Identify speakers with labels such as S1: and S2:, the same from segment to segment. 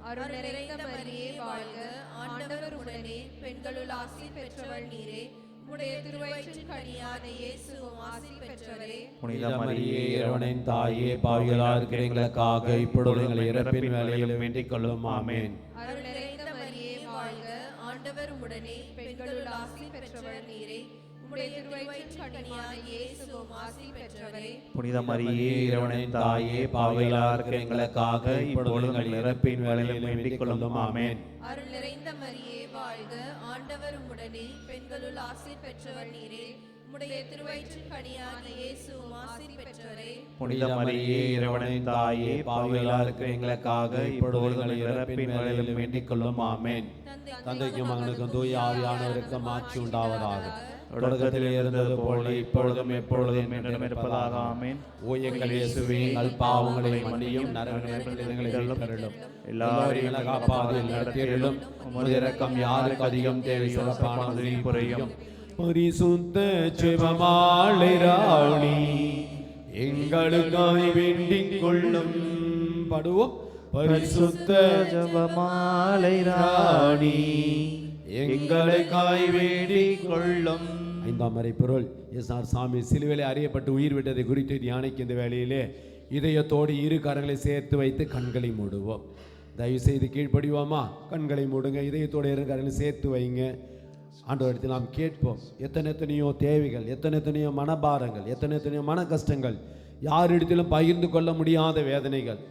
S1: அருள் நிறைந்த மரியே வாழ்க, ஆண்டவர் உடனே பெண்களுள் ஆசி பெற்றவள் நீரே. உம்முடைய திருவயிற்றின் கனியான இயேசுவும் ஆசி பெற்றவரே.
S2: புனித மரியே இறைவனின் தாயே, பாவிகளாக இருக்கிற எங்களுக்காக இப்பொழுது எங்கள் இறப்பின் வேளையிலும் வேண்டிக் கொள்ளும். ஆமென்.
S1: அருள் நிறைந்த மரியே வாழ்க, ஆண்டவர் உடனே பெண்களுள் ஆசி பெற்றவள் நீரே. உம்முடைய திருவயிற்றின் கனியான இயேசுவும் ஆசி பெற்றவரே.
S2: புனித மரியே இறைவனின் தாயே, பாவிகளாக இருக்கிற எங்களுக்காக இப்பொழுது எங்கள் இறப்பின் வேளையிலும் வேண்டிக் கொள்ளும். ஆமென்.
S1: அருள் நிறைந்த மரியே வாழ்க, ஆண்டவர் உடனே பெண்களுள் ஆசி பெற்றவள் நீரே. உம்முடைய திருவயிற்றின் கனியான இயேசுவும் ஆசி பெற்றவரே.
S2: புனித மரியே இறைவனின் தாயே, பாவிகளாக இருக்கிற எங்களுக்காக இப்பொழுது எங்கள் இறப்பின் வேளையிலும் வேண்டிக் கொள்ளும். ஆமென். தந்தைக்கும் மகனுக்கும் தூய ஆவியானவருக்கும் ஆட்சி உண்டாவதாக. தொடக்கத்தில் இருந்தது போல இப்பொழுதும் எப்பொழுதும் என்றும் இருப்பதாக. ஆமென். ஓ எங்கள் இயேசுவே, எங்கள் பாவங்களை மன்னியும், நரகங்களை தள்ளும், எல்லாரையும் காப்பாற்றி நடத்தியருளும். உமது இரக்கம் யாருக்கு அதிகம் தேவை, சிறப்பானது புரியும். பரிசுத்த ஜெபமாலை ராணி, எங்களுக்காய் வேண்டிக் கொள்ளும். படுவோம். பரிசுத்த ஜெபமாலை ராணி, எங்களுக்காய் வேண்டிக் கொள்ளும். ஐந்தாம் மறைப்பொருள், எஸ்ஆர் சாமி சிலுவையிலே அறியப்பட்டு உயிர் விட்டதை குறித்து தியானிக்க இந்த வேளையிலே இதயத்தோடு இரு கரங்களை சேர்த்து வைத்து கண்களை மூடுவோம். தயவு செய்து கீழ்ப்படிவோமா? கண்களை மூடுங்க, இதயத்தோடு இரு கரங்களை சேர்த்து வைங்க. ஆண்டவரிடத்தில் நாம் கேட்போம். எத்தனையோ தேவைகள், எத்தனையோ மனபாரங்கள், எத்தனையோ மன கஷ்டங்கள், யாரிடத்திலும் பகிர்ந்து கொள்ள முடியாத வேதனைகள்.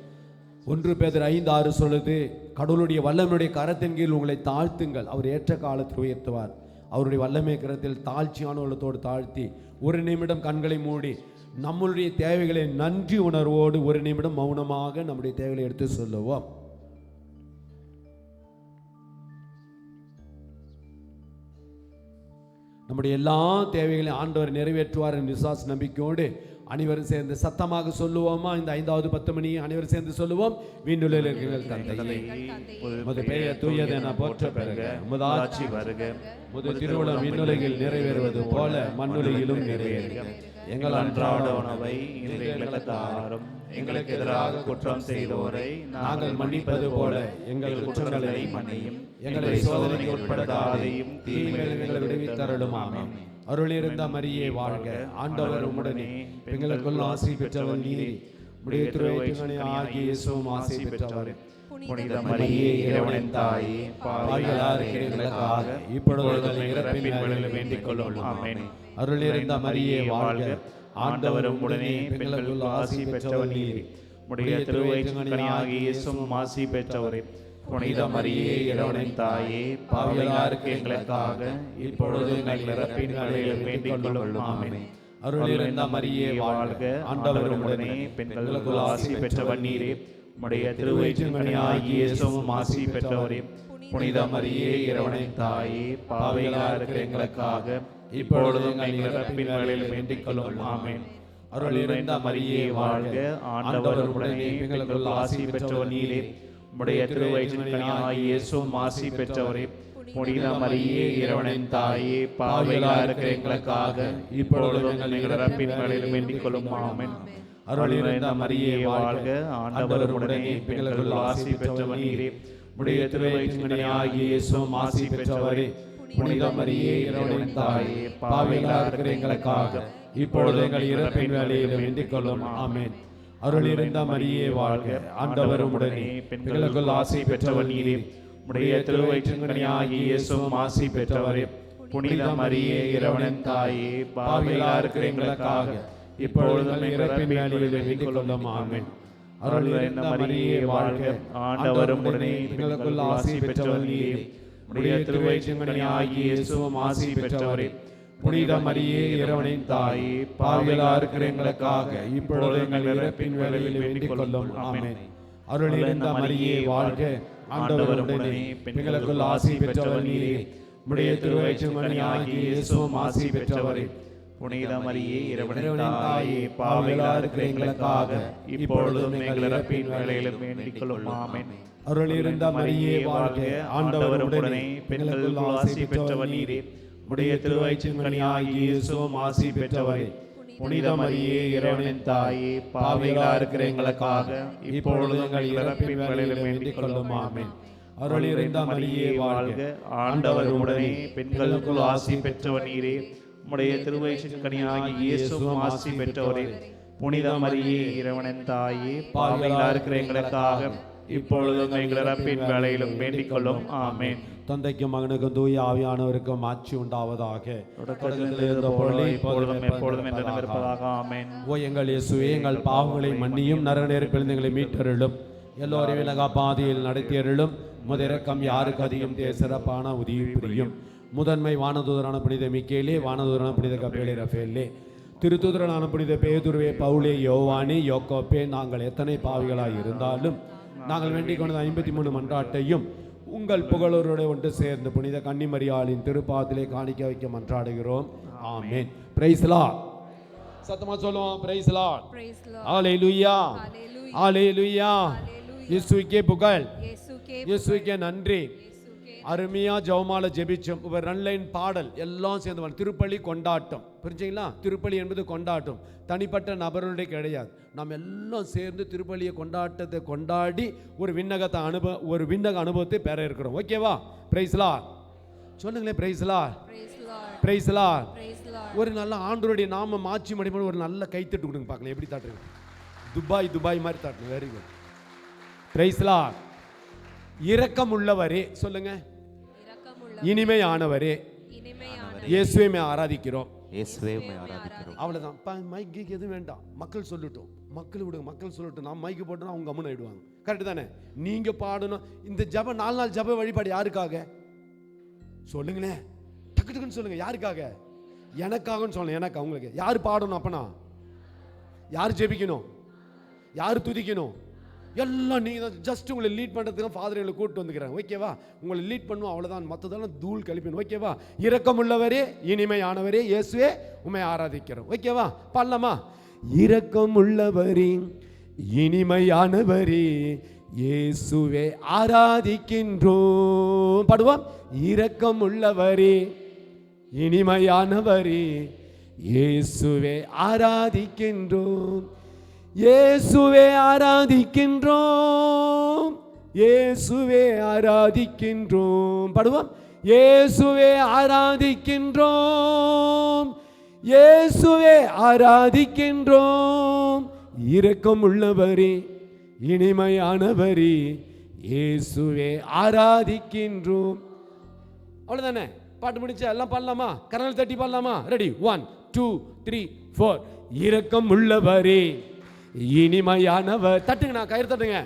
S2: 1 பேதுரு 5:6 சொல்லுது, கடவுளுடைய வல்லமையுடைய கரத்தின் கீழ் உங்களை தாழ்த்துங்கள், அவர் ஏற்ற காலத்தில் உயர்த்துவார். அவருடைய வல்லமை கரத்தில் தாழ்ச்சியான உள்ளத்தோடு தாழ்த்தி ஒரு நிமிடம் கண்களை மூடி நம்மளுடைய தேவைகளை நன்றி உணர்வோடு ஒரு நிமிடம் மௌனமாக நம்முடைய தேவைகளை எடுத்து சொல்லுவோம். நம்முடைய எல்லா தேவைகளையும் ஆண்டவர் நிறைவேற்றுவார் என்ற விசுவாச நம்பிக்கையோடு அனைவரும் சேர்ந்து சத்தமாக சொல்லுவோமா? இந்த 5வது 10 மணி அனைவரும் சேர்ந்து சொல்லுவோம். விண்ணுலகில் இருக்கிற தந்தையே, உமது பெயர் தூயது என போற்ற பெறுக, உமது ஆட்சி வருக, உமது திருவுளம் விண்ணுலகில் நிறைவேறுவது போல மண்ணுலகிலும் நிறைவேறுக. எங்கள் அன்றாட உணவை இன்று எங்களுக்கு தாரும். எங்களுக்கு எதிராக குற்றம் செய்தோரை நாங்கள் மன்னிப்பது போல எங்கள் குற்றங்களை மன்னியும். எங்களை சோதனைக்கு உட்படுத்தாதையும் தீமைகளை விடுவித்தருளும். ஆமென். அருளிருந்த மரியே வாழ்க, ஆண்டவர் உம்முடனே, பெண்களுக்குள் ஆசி பெற்றவர் நீரே. உம்முடைய திருவயிற்றின் ஆகிய இயேசுவும் ஆசி பெற்றவரே. புனித மரியே இறைவனின் தாயே, பாவிகளாக இருக்கிற எங்களுக்காக இப்பொழுது எங்கள் இறப்பின் வேளையிலும் வேண்டிக் கொள்ளும். ஆமென். அருளிருந்த மரியே வாழ்க, ஆண்டவர் உம்முடனே, பெண்களுக்குள் ஆசி பெற்றவர் நீரே. உம்முடைய திருவயிற்றின் ஆகிய இயேசுவும் ஆசி பெற்றவரே. புனித மரியே இறைவனின் தாயே, பாவிகளாக இருக்கிற எங்களுக்காக இப்பொழுது எங்கள் இறப்பின் வேளையிலும் வேண்டிக் கொள்ளும். ஆமென். அருளிருந்த மரியே வாழ்க, ஆண்டவர் உம்முடனே, பெண்களுக்குள் ஆசி பெற்றவர் நீரே. உம்முடைய திருவயிற்றின் ஆகிய இயேசுவும் ஆசி பெற்றவரே. புனித மரியே இறைவனின் தாயே, பாவிகளாக இருக்கிற எங்களுக்காக இப்பொழுது எங்கள் இறப்பின் வேளையிலும் வேண்டிக் கொள்ளும். ஆமென். அருளிருந்த மரியே வாழ்க, ஆண்டவர் உம்முடனே, பெண்களுக்குள் ஆசி பெற்றவர் நீரே. உம்முடைய திருவயிற்றின் ஆகிய இயேசுவும் ஆசி பெற்றவரே. புனித மரியே இறைவனின் தாயே, பாவிகளாக இருக்கிற எங்களுக்காக இப்பொழுது எங்கள் இறப்பின் வேளையிலும் வேண்டிக் கொள்ளும். ஆமென். அருளிருந்த மரியே வாழ்க, ஆண்டவர் உம்முடனே, பெண்களுக்குள் ஆசி பெற்றவர் நீரே. உம்முடைய திருவயிற்றின் ஆகிய இயேசுவும் ஆசி பெற்றவரே. புனித மரியே இறைவனின் தாயே, பாவிகளாக இருக்கிற எங்களுக்காக இப்பொழுது எங்கள் இறப்பின் வேளையிலும் வேண்டிக் கொள்ளும். ஆமென். அருளிருந்த மரியே வாழ்க, ஆண்டவர் உம்முடனே, பெண்களுக்குள் ஆசி பெற்றவர் நீரே. உம்முடைய திருவயிற்றின் ஆகிய இயேசுவும் ஆசி பெற்றவரே. புனித மரியே இறைவனின் தாயே, பாவிகளாக இருக்கிற எங்களுக்காக இப்பொழுது எங்கள் இறப்பின் வேளையிலும் வேண்டிக் கொள்ளும். ஆமென். அருளிருந்த மரியே வாழ்க, ஆண்டவர் உம்முடனே, பெண்களுக்குள் ஆசி பெற்றவர் நீரே. உம்முடைய திருவயிற்றின் ஆகிய இயேசுவும் ஆசி பெற்றவரே. புனித மரியே இறைவனின் தாயே, பாவிகளாக இருக்கிற எங்களுக்காக இப்பொழுது எங்கள் இறப்பின் வேளையில் வேண்டிக் கொள்ளும். ஆமென். அருளிருந்த மரியே வாழ்க, ஆண்டவர் உம்முடனே, பெண்களுக்குள் ஆசி பெற்றவர் நீரே. உம்முடைய திருவயிற்றின் ஆகிய இயேசுவும் ஆசி பெற்றவரே. புனித மரியே இறைவனின் தாயே, பாவிகளாக இருக்கிற எங்களுக்காக இப்பொழுதும் எங்கள் இறப்பின் வேளையிலும் வேண்டிக் கொள்ளும். ஆமென். அருளிருந்த மரியே வாழ்க, ஆண்டவர் உம்முடனே, பெண்களுக்குள் ஆசி பெற்றவர் நீரே. உம்முடைய திருவயிற்றின் ஆகிய இயேசுவும் ஆசி பெற்றவரே.
S3: புனித மரியே இறைவனின் தாயே, பாவிகளா இருக்கிற எங்களுக்காக இப்பொழுது எங்கள் இறப்பின் வேளையிலும் வேண்டிக் கொள்ளும். ஆமென்.
S2: அருள் நிறைந்த மரியே வாழ்க,
S3: ஆண்டவர் உடனே பெண்களுக்குள் ஆசி பெற்றவர் நீரே. உம்முடைய திருவயிற்றின் கனியாகிய இயேசுவும் ஆசி பெற்றவரே. புனித மரியே இறைவனின் தாயே, பாவிகளா இருக்கிற எங்களுக்காக இப்பொழுது எங்கள் இறப்பின் வேளையிலும் வேண்டிக் கொள்ளும். ஆமென்.
S2: தந்தைக்கும் மகனுக்கும் தூய ஆவியானவருக்கும் ஆட்சி உண்டாவதாக.
S3: தொடக்கத்தில் இருந்த போல இப்பொழுதும் எப்பொழுதும் என்றும் இருப்பதாக. ஆமென்.
S2: ஓ எங்கள் இயேசுவே, எங்கள் பாவங்களை மன்னியும், நரக நெருப்பிலிருந்து எங்களை மீட்டருளும், எல்லோரையும் விலகா பாதையில் நடத்தியருளும். முதலிரக்கம் யாருக்கு அதிகம் சிறப்பான உதவி புரியும். முதன்மை வானதூதரான புனித மிக்கேலே, வானதூதரான புனித கப்பேலே ரஃபேலே, திருத்தூதரான புனித பேதுருவே, பவுலே, யோவானே, யோக்கோப்பே, நாங்கள் எத்தனை பாவிகளாய் இருந்தாலும் நாங்கள் வேண்டிக் கொண்ட 53 மன்றாட்டையும் உங்கள் புகழோரோடு ஒன்று சேர்ந்து புனித கன்னிமரியாளின் திருப்பாதத்திலே காணிக்க வைக்க மன்றாடுகிறோம். ஆமென். Praise lord. சத்தமா சொல்லுவோம். Praise lord. ஹalleluya, ஹalleluya. இயேசுவுக்கே புகழ், இயேசுவுக்கே நன்றி. அருமையா ஜெபமால ஜெபிச்சோம். ஒரு ரன்லைன் பாடல் எல்லாம் சேர்ந்து திருப்பலி கொண்டாட்டம். புரிஞ்சுங்களா? திருப்பலி என்பது கொண்டாட்டம், தனிப்பட்ட நபருடைய கிடையாது. நாம் எல்லாம் சேர்ந்து திருப்பலியை கொண்டாட்டத்தை கொண்டாடி ஒரு விண்ணக அனுபவத்தை பெற இருக்கிறோம். ஓகேவா? பிரைஸ் லார்ட் சொல்லுங்களேன். Praise Lord, praise Lord. ஒரு நல்ல ஆண்டவருடைய நாம மாட்சி மடிப்போம். ஒரு நல்ல கைத்தட்டு கொடுங்க பார்க்கலாம். எப்படி தாட்டுங்க? துபாய் மாதிரி தாட்டுங்க. Very good. Praise lord. இரக்கம் உள்ளவரே சொல்லுங்க. இனிமையானவரே, இயேசுவை ஆராதிக்கிறோம். அவ்வளவுதான். மைக்கு எதுவும் வேண்டாம். மக்கள் சொல்லட்டும், மக்கள் விடுங்க, மக்கள் சொல்லட்டும். நான் மைக்கு போட்டோன்னா அவங்க கம்முன்னு ஆயிடுவாங்க. கரெக்ட் தானே? நீங்க பாடணும். இந்த ஜபம் 4 நாள் ஜப வழிபாடு யாருக்காக சொல்லுங்களேன்? டக்கு டக்குன்னு சொல்லுங்க. யாருக்காக? எனக்காகன்னு சொல்லணும். எனக்கு அவங்களுக்கு யார் பாடணும்? அப்பனா யார் ஜெபிக்கணும்? யார் துதிக்கணும்? எல்லாம் நீங்க தான். ஜஸ்ட் உங்களை லீட் பண்ணுறதுக்கு ஃபாதர் எங்களை கூப்பிட்டு வந்துக்கிறாங்க. ஓகேவா? உங்களை லீட் பண்ணுவோம், அவ்வளோதான். மற்றதெல்லாம் தூள் கழிப்பணும். ஓகேவா? இரக்கமுள்ளவரே, இனிமையானவரே, இயேசுவே உம்மை ஆராதிக்கிறோம். ஓகேவா? பாடலாமா? இரக்கமுள்ளவரே, இனிமையானவரே, இயேசுவே ஆராதிக்கின்றோம். பாடுவோம். இரக்கமுள்ளவரே, இனிமையானவரே, இயேசுவே ஆராதிக்கின்றோம், இயேசுவே ஆராதிக்கின்றோம், இயேசுவே ஆராதிக்கின்றோம். பாடுவோம். இயேசுவே ஆராதிக்கின்றோம், இயேசுவே ஆராதிக்கின்றோம், இரக்கம் உள்ளவரே, இனிமையானவரே, இயேசுவே ஆராதிக்கின்றோம். அவ்வளவுதானே? பாட்டு முடிச்சா எல்லாம் பாடலாமா? கரங்கள் தட்டி பாடலாமா? ரெடி? 1 2 3 4. இரக்கம் உள்ளவரே, இனிமையானவர். தட்டுங்க, நான் கயிறு தட்டுங்க.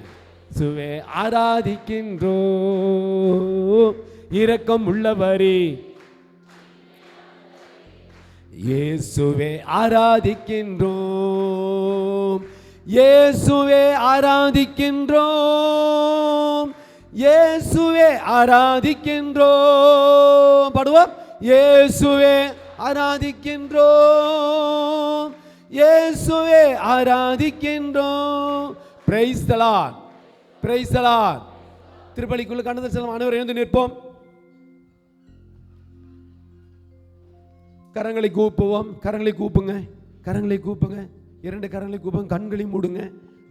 S2: இயேசுவே ஆராதிக்கின்றோம், இரக்கம் உள்ளவரே, இயேசுவே ஆராதிக்கின்றோம், இயேசுவே ஆராதிக்கின்றோம், இயேசுவே ஆராதிக்கின்றோம். பாடுவோம். இயேசுவே ஆராதிக்கின்றோம், இயேசுவே ஆராதிக்கின்றோம். Praise the lord, praise the lord. திருப்பலிக்குள்ள கண்டது செல்லும் அனைவரும் எழுந்து நிற்போம். கரங்களை கூப்புவோம். கரங்களை கூப்புங்க, கரங்களை கூப்புங்க. 2 கரங்களை கூப்புங்க. கண்களை மூடுங்க.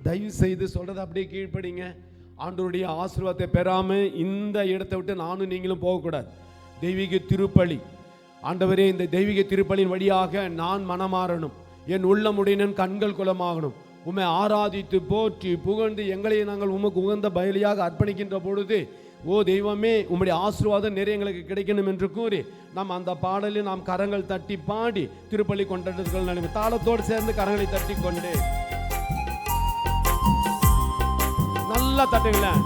S2: தயவு செய்து சொல்றதை அப்படியே கீழ்ப்படிங்க. ஆண்டவருடைய ஆசீர்வாதத்தை பெறாம இந்த இடத்தை விட்டு நானும் நீங்களும் போகக்கூடாது. தெய்வீக திருப்பலி. ஆண்டவரே, இந்த தெய்வீக திருப்பலின் வழியாக நான் மனமாறணும், என் உள்ளமுடையன் கண்கள் குலமாகணும். உம்மை ஆராதித்து போற்றி புகழ்ந்து எங்களை நாங்கள் உமக்கு உகந்த பலியாக அர்ப்பணிக்கின்ற பொழுது, ஓ தெய்வமே, உம்முடைய ஆசீர்வாதம் நிறைய எங்களுக்கு கிடைக்கணும் என்று கூறி நாம் அந்த பாடலில் நாம் கரங்கள் தட்டி பாடி திருப்பலி கொண்டாடுதல் நினைவு தாளத்தோடு சேர்ந்து கரங்களை தட்டி கொண்டு நல்லா தட்டுங்களேன்.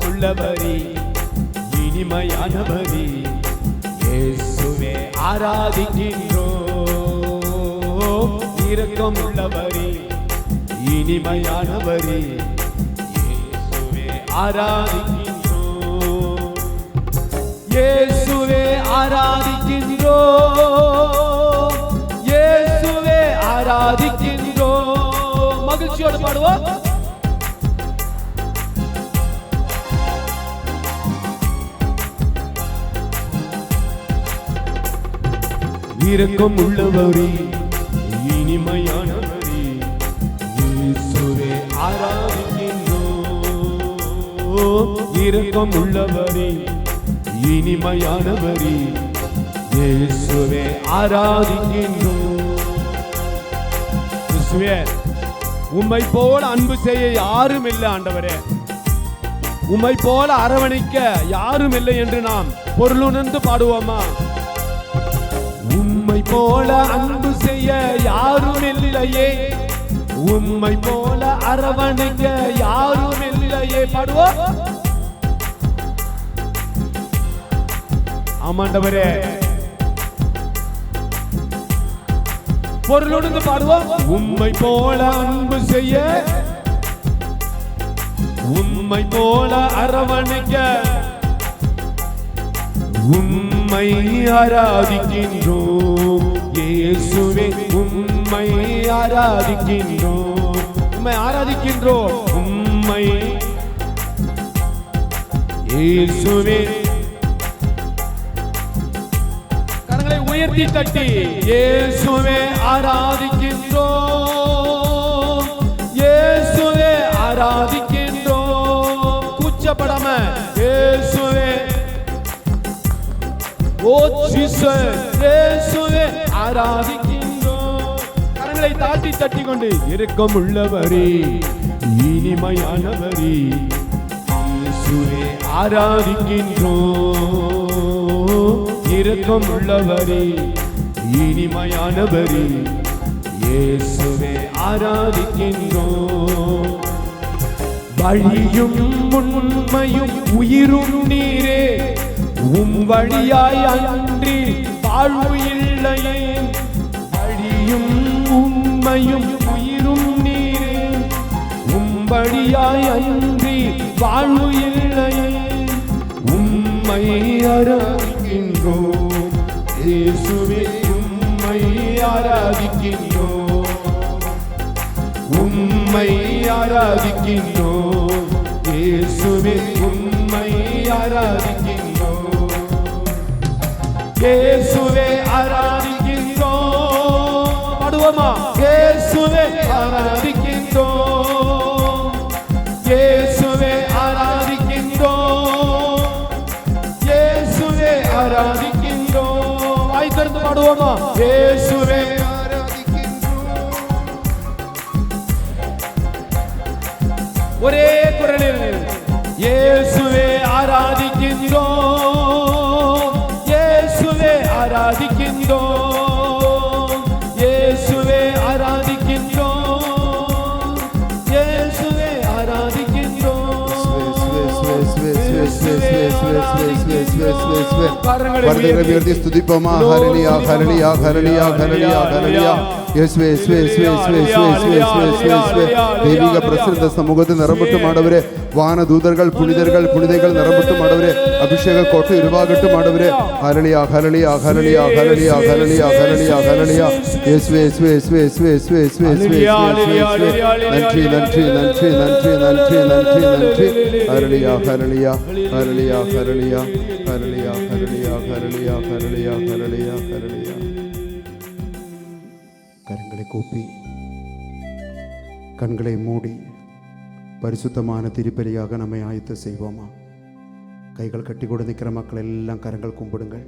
S2: உள்ளவரே, இனிமையானவரே, இயேசுவே ஆராதிக்கின்றோம், இரக்கம் உள்ளவரே, இனிமையானவரே, இயேசுவே ஆராதிக்கின்றோம், இயேசுவே ஆராதிக்கின்றோம், இயேசுவே ஆராதிக்கின்றோம், மகிழ்ச்சியோடு பாடுவோம். இரக்கம் உள்ளவரே, இனிமையானவரே, இயேசுவே ஆராதிக்கின்றோம். இரக்கம் உள்ளவரே, இனிமையானவரே, இயேசுவே ஆராதிக்கின்றோம். இயேசுவே, உம்மை போல அன்பு செய்ய யாரும் இல்லை ஆண்டவரே. உம்மை போல அரவணைக்க யாரும் இல்லை என்று நாம் பொருளுணர்ந்து பாடுவோமா? உம்மை போல அன்பு செய்ய யாரும் இல்லையே, உம்மை போல அரவணைக்க யாரும் இல்லையே. பாடுவோம். ஆமாண்டவரே, பொருளுணர்ந்து பாடுவோம். உம்மை போல அன்பு செய்ய, உம்மை போல அரவணைக்க, உம்மை ஆராதிக்கின்றோம். இயேசுவே உம்மை ஆராதிக்கின்றோம். உம்மை ஆராதிக்கின்றோம். உம்மை இயேசுவே. கரங்களை உயர்த்தி தட்டி இயேசுவே ஆராதிக்கின்றோம். இயேசுவே ஆராதிக்கின்றோம். கூச்சப்படாம இயேசுவே. ஓ ஜீசஸ், இயேசுவே ஆராதிக்கின்றோம். கரங்களை தாட்டி தட்டி கொண்டு இரக்கம் உள்ளவரே, இனிமையானவரே, இயேசுவே ஆராதிக்கின்றோம். இரக்கம் உள்ளவரே, இனிமையானவரே, இயேசுவே ஆராதிக்கின்றோம். வழியும் உண்மையும் உயிரும் நீரே, உம் வழியாய் அன்றி வாழ்வு இல்லையே. வழியும் உண்மையும் உயிரும் நீரே, உம் வழியாய் அன்றி வாழ்வு இல்லையே. உம்மை ஆராதிக்கின்றோம். இயேசுவே உம்மை ஆராதிக்கின்றோம். உம்மை ஆராதிக்கின்றோம். இயேசுவே உம்மை ஆராதிக்கின்றோம். இயேசுவே ஆராதிக்கின்றோம். பாடுவோமா? இயேசுவே ஆராதிக்கின்றோம். இயேசுவே ஆராதிக்கின்றோம். இயேசுவே ஆராதிக்கின்றோம். வாய் திறந்து பாடுவோமா? இயேசுவே ஒரே குரலில் இயேசுவே ஆராதிக்கின்றோம். இயேசுவே ஆராதிக்கின்றோம். இயேசுவே ஆராதிக்கின்றோம். இயேசுவே ஆராதிக்கின்றோம்.
S4: ஸ்துதிப்போமா? ஹல்லேலூயா, ஹல்லேலூயா, ஹல்லேலூயா, ஹல்லேலூயா, ஹல்லேலூயா. യേശുവേ യേശുവേ യേശുവേ യേശുവേ യേശുവേ യേശുവേ യേശുവേ. ദൈവിക പ്രസന്ന സമൂഹത്തിൽ നിറമ്പട്ടും ആടവരെ. വാനദൂതர்கள் പുനിതர்கள் പുനിതകൾ നിറമ്പട്ടും ആടവരെ. അഭിഷേക കോട്ട ഉരുവാകട്ടും ആടവരെ. ഹല്ലേലൂയ, ഹല്ലേലൂയ, ഹല്ലേലൂയ, ഹല്ലേലൂയ, ഹല്ലേലൂയ, ഹല്ലേലൂയ, ഹല്ലേലൂയ. യേശുവേ യേശുവേ യേശുവേ യേശുവേ യേശുവേ യേശുവേ യേശുവേ. നന്ദി നന്ദി നന്ദി നന്ദി നന്ദി നന്ദി നന്ദി. ഹല്ലേലൂയ, ഹല്ലേലൂയ, ഹല്ലേലൂയ, ഹല്ലേലൂയ, ഹല്ലേലൂയ, ഹല്ലേലൂയ, ഹല്ലേലൂയ, ഹല്ലേലൂയ, ഹല്ലേലൂയ, ഹല്ലേലൂയ. கரங்களை கூப்பி கண்களை மூடி பரிசுத்தமான திருப்பலியாக நம்மை ஆயத்த செய்வோமா? கைகள் கட்டி கொண்டு நிற்கிற மக்கள் எல்லாம் கரங்கள் கும்பிடுங்கள்.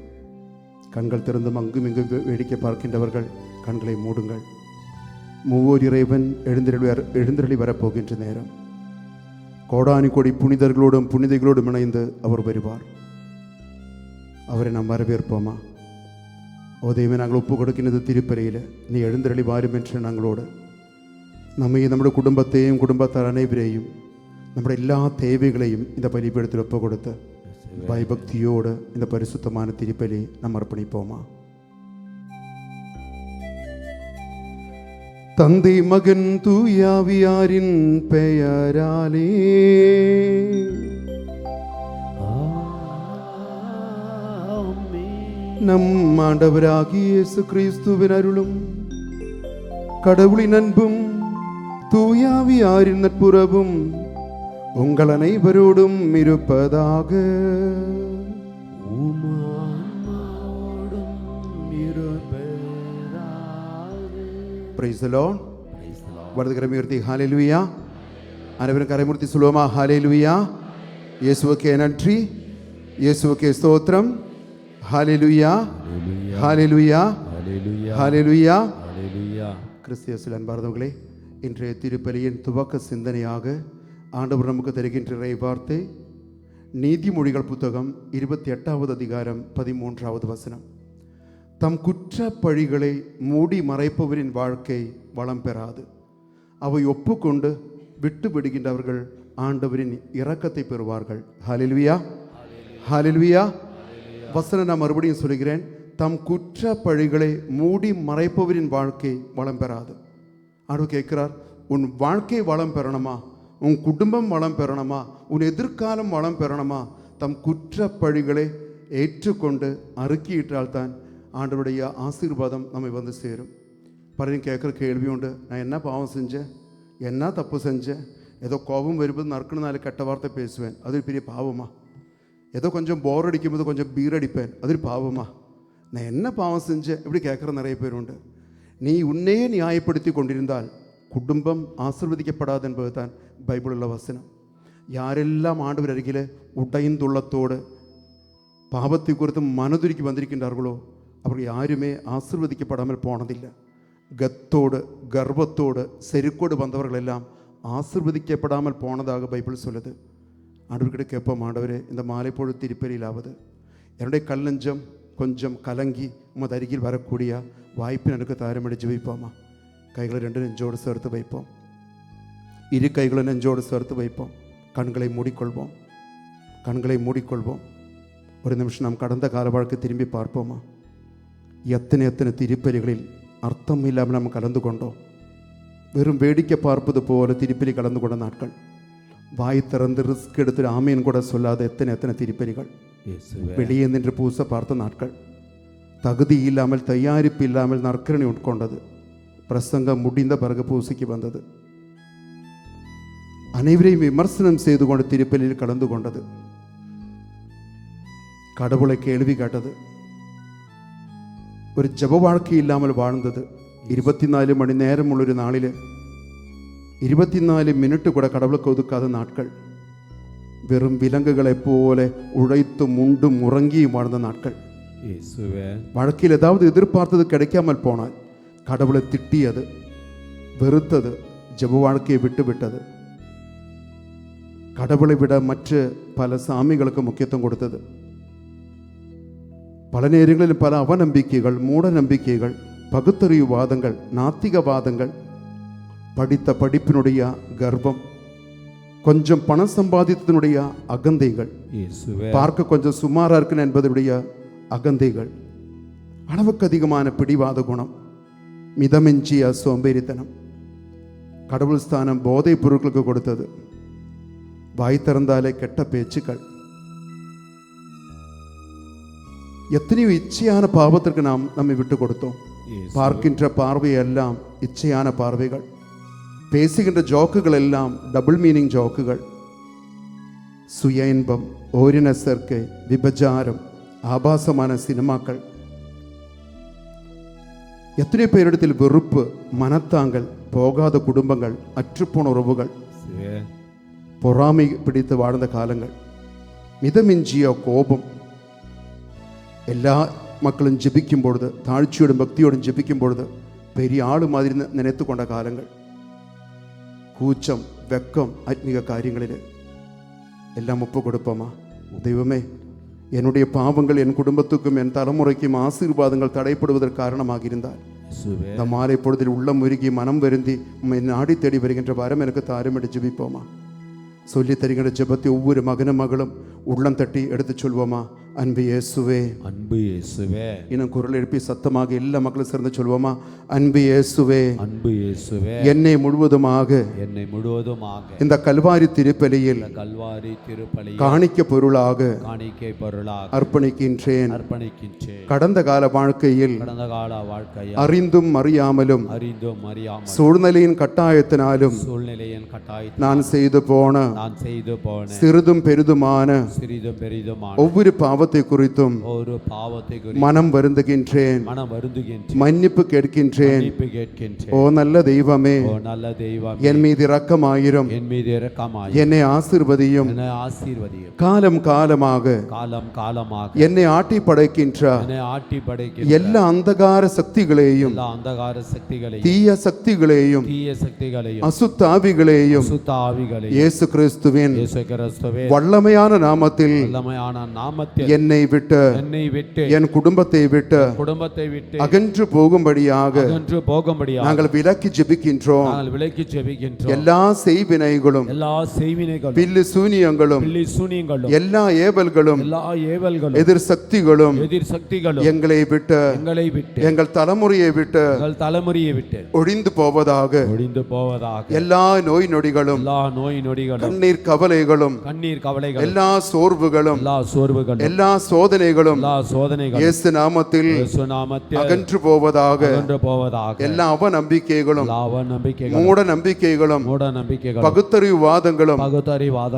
S4: கண்கள் திறந்தும் அங்கும் இங்கும் வேடிக்கை பார்க்கின்றவர்கள் கண்களை மூடுங்கள். மூவோர் இறைவன் எழுந்தருளி வரப்போகின்ற நேரம். கோடானி கோடி புனிதர்களோடும் புனிதைகளோடும் இணைந்து அவர் வருவார். அவரை நாம் வரவேற்போமா? ஓ ദൈവമേ, ഞങ്ങൾ ഒപ്പ് കൊടുക്കുന്നത് തിരുപ്പലിയിൽ നീ എഴുന്നള്ളി വാരും என்று ഞങ്ങളോട് നമ്മയും നമ്മുടെ കുടുംബത്തെയും കുടുംബത്താർ അനേവരെയും നമ്മുടെ എല്ലാ தேவைகளையும் இந்த பலிபீடத்தில் ஒப்பு கொடுத்து பயபக்தியோடு இந்த பரிசுத்தமான திருப்பலி நாம் அர்ப்பணிப்போமா? தந்தை மகன் தூயாவியாரின் பெயராலே நம் ஆண்டவராகிய இயேசு கிறிஸ்துவின் அருளும் கடவுளின் அன்பும் தூயாவியாரின் நட்புறவும் உங்கள் அனைவரோடும் இருப்பதாக. Praise the Lord. வலது கரம் உயர்த்தி ஹalleluya. அனைவரும் கரமுயர்த்தி சொல்லுவோமா? ஹalleluya. இயேசுவுக்கே நன்றி, இயேசுவுக்கே ஸ்தோத்திரம். ஹalleluya, ஹalleluya, ஹalleluya. கிறிஸ்துவில் அன்பார்ந்தவர்களே, இன்றைய திருப்பலியின் துவக்க சிந்தனையாக ஆண்டவர் நமக்கு தருகின்ற இறை வார்த்தை நீதிமொழிகள் புத்தகம் 28வது அதிகாரம் 13வது வசனம். தம் குற்ற பழிகளை மூடி மறைப்பவரின் வாழ்க்கை வளம் பெறாது, அவை ஒப்புக்கொண்டு விட்டு விடுகின்றவர்கள் ஆண்டவரின் இரக்கத்தை பெறுவார்கள். ஹalleluya, ஹalleluya. வசனம் நான் மறுபடியும் சொல்கிறேன். தம் குற்ற பழிகளை மூடி மறைப்பவரின் வாழ்க்கை வளம் பெறாது. ஆண்டவர் கேட்கிறார், உன் வாழ்க்கை வளம் பெறணுமா, உன் குடும்பம் வளம் பெறணுமா, உன் எதிர்காலம் வளம் பெறணுமா, தம் குற்ற பழிகளை ஏற்றுக்கொண்டு அறிக்கையிட்டால்தான் ஆண்டவருடைய ஆசீர்வாதம் நம்மை வந்து சேரும். பலரும் கேட்குற கேள்வி உண்டு, நான் என்ன பாவம் செஞ்சேன், என்ன தப்பு செஞ்சேன், ஏதோ கோபம் வரும்போது நறுக்கணுனால கெட்ட வார்த்தை பேசுவேன், அது பெரிய பாவமா? ஏதோ கொஞ்சம் போர் அடிக்கும்போது கொஞ்சம் பீர் அடிப்பேன், அது பாவமா? நான் என்ன பாவம் செஞ்சேன், இப்படி கேட்குற நிறைய பேர் உண்டு. நீ உன்னையே நியாயப்படுத்தி கொண்டிருந்தால் குடும்பம் ஆசீர்வதிக்கப்படாது என்பது தான் பைபிள் உள்ள வசனம். யாரெல்லாம் ஆண்டவர் அருகில் உடைந்துள்ளத்தோடு பாவத்தை குறித்து மனதுருக்கி வந்திருக்கின்றார்களோ அவர்கள் யாருமே ஆசீர்வதிக்கப்படாமல் போனதில்லை. கத்தோடு கர்வத்தோடு செருக்கோடு வந்தவர்களெல்லாம் ஆசீர்வதிக்கப்படாமல் போனதாக பைபிள் சொல்லுது. ஆண்டவர்கிட்ட கேட்போம், ஆண்டவரே இந்த மாலை பொழுது திருப்பலியிலாவது என்னுடைய கல்லஞ்சம் கொஞ்சம் கலங்கி உமது அருகில் வரக்கூடிய வாய்ப்பு எனக்கு தாரமடி ஜெபிப்போமா? கைகளை ரெண்டு நெஞ்சோடு சேர்த்து வைப்போம், இரு கைகளை நெஞ்சோடு சேர்த்து வைப்போம், கண்களை மூடிக்கொள்வோம், கண்களை மூடிக்கொள்வோம். ஒரு நிமிஷம் நாம் கடந்த கால வாழ்க்கை திரும்பி பார்ப்போமா? எத்தனை எத்தனை திருப்பலிகளில் அர்த்தம் இல்லாமல் நம்ம கலந்து கொண்டோம். வெறும் வேடிக்கை பார்ப்பது போல திருப்பலி கலந்து கொண்ட நாட்கள், வாய் திறந்து ரிஸ்க் எடுத்து ஆமீன் கூட சொல்லாத எத்தனை எத்தனை திருப்பலிகள், வெளியே நின்று பூச பார்த்த நாட்கள், தகுதி இல்லாமல் தயாரிப்பு இல்லாமல் நற்கரணி உட்கொண்டது, பிரசங்கம் முடிந்த பிறகு பூசைக்கு வந்தது, அனைவரையும் விமர்சனம் செய்து கொண்டு திருப்பலியில் கலந்து கொண்டது, கடவுளை கேள்வி கேட்டது, ஒரு ஜப வாழ்க்கை இல்லாமல் வாழ்ந்தது. 24 மணி நேரம் உள்ளொரு நாளில் 24 மினிட்டு கூட கடவுளுக்கு ஒதுக்காத நாட்கள், வெறும் விலங்குகளைப் போல உழைத்தும் உண்டும் உறங்கியும் வாழ்ந்த நாட்கள். வாழ்க்கையில் ஏதாவது எதிர்பார்த்தது கிடைக்காமல் போனால் கடவுளை திட்டியது, வெறுத்தது, ஜப வாழ்க்கையை விட்டு விட்டது, கடவுளை விட மற்ற பல சாமிகளுக்கு முக்கியத்துவம் கொடுத்தது. பல நேரங்களில் பல அவநம்பிக்கைகள், மூட நம்பிக்கைகள், பகுத்தறிவுவாதங்கள், நாத்திகவாதங்கள், படித்த படிப்பினுடைய கர்வம், கொஞ்சம் பணம் சம்பாதித்தனுடைய அகந்தைகள், பார்க்க கொஞ்சம் சுமாரா இருக்குன்னு என்பதனுடைய அகந்தைகள், அளவுக்கு அதிகமான பிடிவாத குணம், மிதமெஞ்சிய சோம்பேறித்தனம், கடவுள் ஸ்தானம் போதைப் பொருட்களுக்கு கொடுத்தது, வாய் திறந்தாலே கெட்ட பேச்சுக்கள், எத்தனையோ இச்சையான பாவத்திற்கு நாம் நம்மை விட்டு கொடுத்தோம். பார்க்கின்ற பார்வையெல்லாம் இச்சையான பார்வைகள், பேசுகின்ற ஜோக்குகள் எல்லாம் டபுள் மீனிங் ஜோக்குகள், சுய இன்பம், ஓரின சேர்க்கை, விபச்சாரம், ஆபாசமான சினிமாக்கள், எத்தனை பேரிடத்தில் வெறுப்பு, மனத்தாங்கள், போகாத குடும்பங்கள், அற்றுப்போன உறவுகள், பொறாமை பிடித்து வாழ்ந்த காலங்கள், மிதமிஞ்சிய கோபம், எல்லா மக்களும் ஜெபிக்கும் பொழுது தாழ்ச்சியோடும் பக்தியோடும் ஜெபிக்கும் பொழுது பெரிய ஆளு மாதிரி நினைத்து கொண்ட காலங்கள், கூச்சம், வெக்கம், ஆத்மீக காரியங்களில் எல்லாம் ஒப்பு கொடுப்போமா? தெய்வமே, என்னுடைய பாவங்கள் என் குடும்பத்துக்கும் என் தலைமுறைக்கும் ஆசீர்வாதங்கள் தடைப்படுவதற்கு காரணமாக இருந்தால் இந்த மாலை பொழுதில் உள்ளம் உருகி மனம் வருந்தி நாடி தேடி வருகின்ற வரம் எனக்கு தாருமிட்டு ஜெபிப்போமா? சொல்லி தருகின்ற ஜெபத்தை ஒவ்வொரு மகனும் மகளும் உள்ளம் தட்டி எடுத்து சொல்வோமா? அன்பு இயேசுவே.
S2: அன்பு இயேசுவே.
S4: இன்னும் குரல் எழுப்பி சத்தமாக எல்லா மக்களும் சேர்ந்து சொல்வோமா? அன்பு இயேசுவே.
S2: அன்பு இயேசுவே.
S4: என்னை முழுவதுமாக
S2: இந்த
S4: கல்வாரி திருப்பலியில் காணிக்கை பொருளாக அர்ப்பணிக்கின்றேன். கடந்த கால வாழ்க்கையில் அறிந்தும் அறியாமலும் சூழ்நிலையின் கட்டாயத்தினாலும் நான் செய்து போன சிறிதும் பெரிதுமான ஒவ்வொரு பாவத்தை குறித்தும் மனம் வருந்துகின்றேன், மன்னிப்பு கேட்கின்றேன். ஓ நல்ல தெய்வமே, என் மீது இரக்கமாயிரும், என்னை ஆசீர்வதியும். காலம் காலமாக என்னை ஆட்டி படைக்கின்ற எல்லா அந்தகார சக்திகளையும் தீய சக்திகளையும் அசுத்தாவிகளையும் இயேசு கிறிஸ்துவின் வல்லமையான நாமத்தில் என்னை விட்டு என் குடும்பத்தை விட்டு அகன்று போகும்படியாக நாங்கள் விலக்கி ஜெபிக்கின்றோம். எல்லா செய்வினைகளும் பில்லி சூனியங்களும் எல்லா ஏவல்களும் எதிர் சக்திகளும் எங்களை விட்டு எங்கள் தலைமுறையை விட்டு ஒழிந்து போவதாக. எல்லா நோய் நொடிகளும் கண்ணீர் கவலைகளும் எல்லா சோர்வுகளும் எல்லா சோதனைகளும் இயேசு நாமத்தில் அகன்று போவதாக. எல்லா அவநம்பிக்கைகளும் மூட நம்பிக்கைகளும் பகுத்தறிவுவாதங்களும்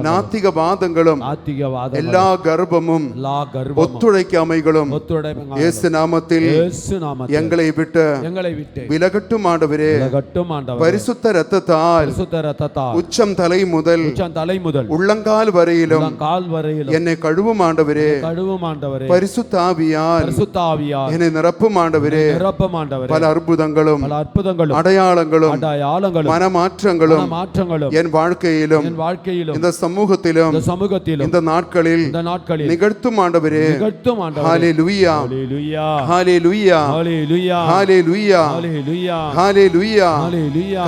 S4: நாத்திகவாதங்களும் எல்லா கர்ப்பமும் ஒத்துழைக்காமைகளும் இயேசு நாமத்தில் எங்களை விட்டு விலகட்டும் ஆண்டவரே. பரிசுத்த இரத்தத்தால் உச்சம் தலை முதல் உள்ளங்கால் வரையிலும் என்னை கழுவும் ஆண்டவரே. பரிசுத்த ஆவியால் என்னை நிரப்பும் ஆண்டவரே. பல அற்புதங்களும் அடையாளங்களும் மனமாற்றங்களும் என் வாழ்க்கையிலும் இந்த சமூகத்திலும் இந்த நாட்களில் நிகழ்த்தும் ஆண்டவரே. ஹல்லேலூயா, ஹல்லேலூயா, ஹல்லேலூயா, ஹல்லேலூயா.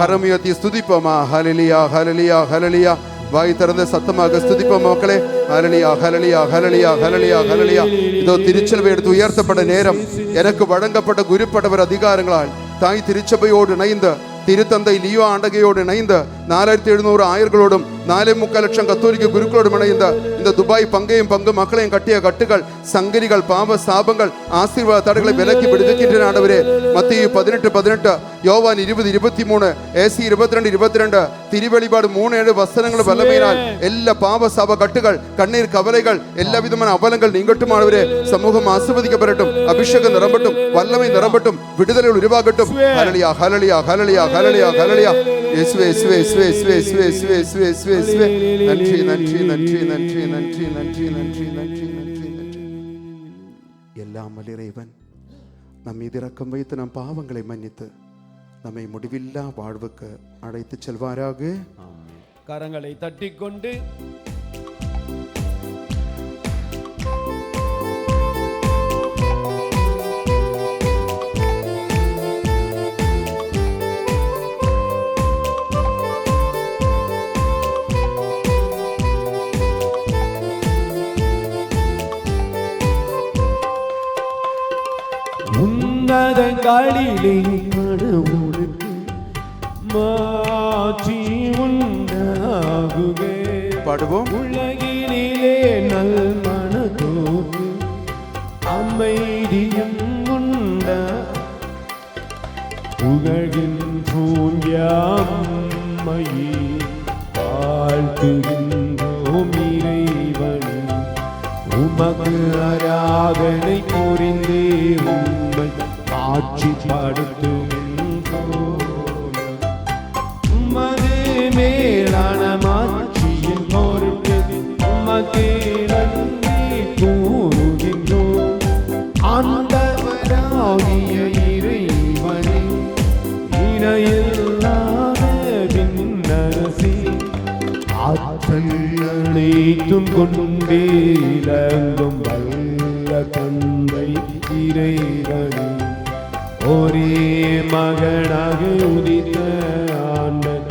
S4: கரம் உயர்த்தி ஸ்துதிப்போமா? ஹல்லேலூயா, ஹல்லேலூயா, ஹல்லேலூயா. வாய் திறந்து சத்தமாக ஸ்துதிப்போம் மக்களே. ஹல்லேலூயா, ஹல்லேலூயா, ஹல்லேலூயா, ஹல்லேலூயா, ஹல்லேலூயா. இதோ திருச்செல்வை எடுத்து உயர்த்தப்பட்ட நேரம். எனக்கு வழங்கப்பட்ட குருப்பட்டவர் அதிகாரங்களால் தாய் திருச்சபையோடு இணைந்த திருத்தந்தை லியோ ஆண்டகையோடு இணைந்த 4700 ஆயர்களோடும் 4.25 லட்சம் கத்தோலிக்க குருக்களோடும் இணைந்த இந்த துபாய் பங்கையும் பங்கு மக்களையும் கட்டிய கட்டுகள், சங்கிலிகள், பாவ சாபங்கள், ஆசீர்வாத தடைகளை விலக்கி விடுவிக்கின்றன ஆண்டவரே. மத்தேயு 18:18, யோவான் 20:23, ஏசி 22:22, திருவெளிப்பாடு 3:7 வசனங்கள் வல்லமையினால் எல்லா பாவ சாப கட்டுகள், கண்ணீர் கவலைகள், எல்லா விதமான அவலங்கள் நீங்கட்டும் ஆண்டவரே. சமூகம் ஆசீர்வதிக்கப்படட்டும், அபிஷேகம் நிரம்பட்டும், வல்லமை நிரம்பட்டும், விடுதலைகள் உருவாகட்டும். ஹல்லேலூயா, ஹல்லேலூயா, ஹல்லேலூயா, ஹல்லேலூயா, ஹல்லேலூயா. இயேசுவே, இயேசுவே, இயேசுவே, இயேசுவே, இயேசுவே, இயேசுவே, இயேசுவே, இயேசுவே. நன்றி, நன்றி, நன்றி, நன்றி, நன்றி, நன்றி, நன்றி, நன்றி, நன்றி, நன்றி. எல்லாம் இறைவன் நம் மீது இரக்கம் வைத்து நம் பாவங்களை மன்னித்து நம்மை முடிவில்லா வாழ்வுக்கு அழைத்து செல்வாராக.
S2: கரங்களை தட்டிக்கொண்டு உன்னதங்களிலே கடவுளுக்கு மாற்றி உண்டாகுக.
S4: பாடுவோம்.
S2: உலகினிலே நல் மனதோடு அமைதியும் உண்டா புகழ்கின்றோம் யாம்மையே வாழ்த்துகின்றோம் இறைவனே. உமக்கு ஆராதனை புரிந்தே உம்மை ஆட்சிப்படுத்துகின்றோம். உமது மேலான மாட்சியின் பொருட்டு உமக்கு நன்றி கூறுகின்றோம். ஆண்டவராகிய இறைவனே, இணையில்லாத விண்ணரசே, ஆற்றல் அனைத்தும் கொண்டேலங்கும் வல்ல தந்தை இறைவனே, ஒரே மகனாக உதித்த ஆண்டவர்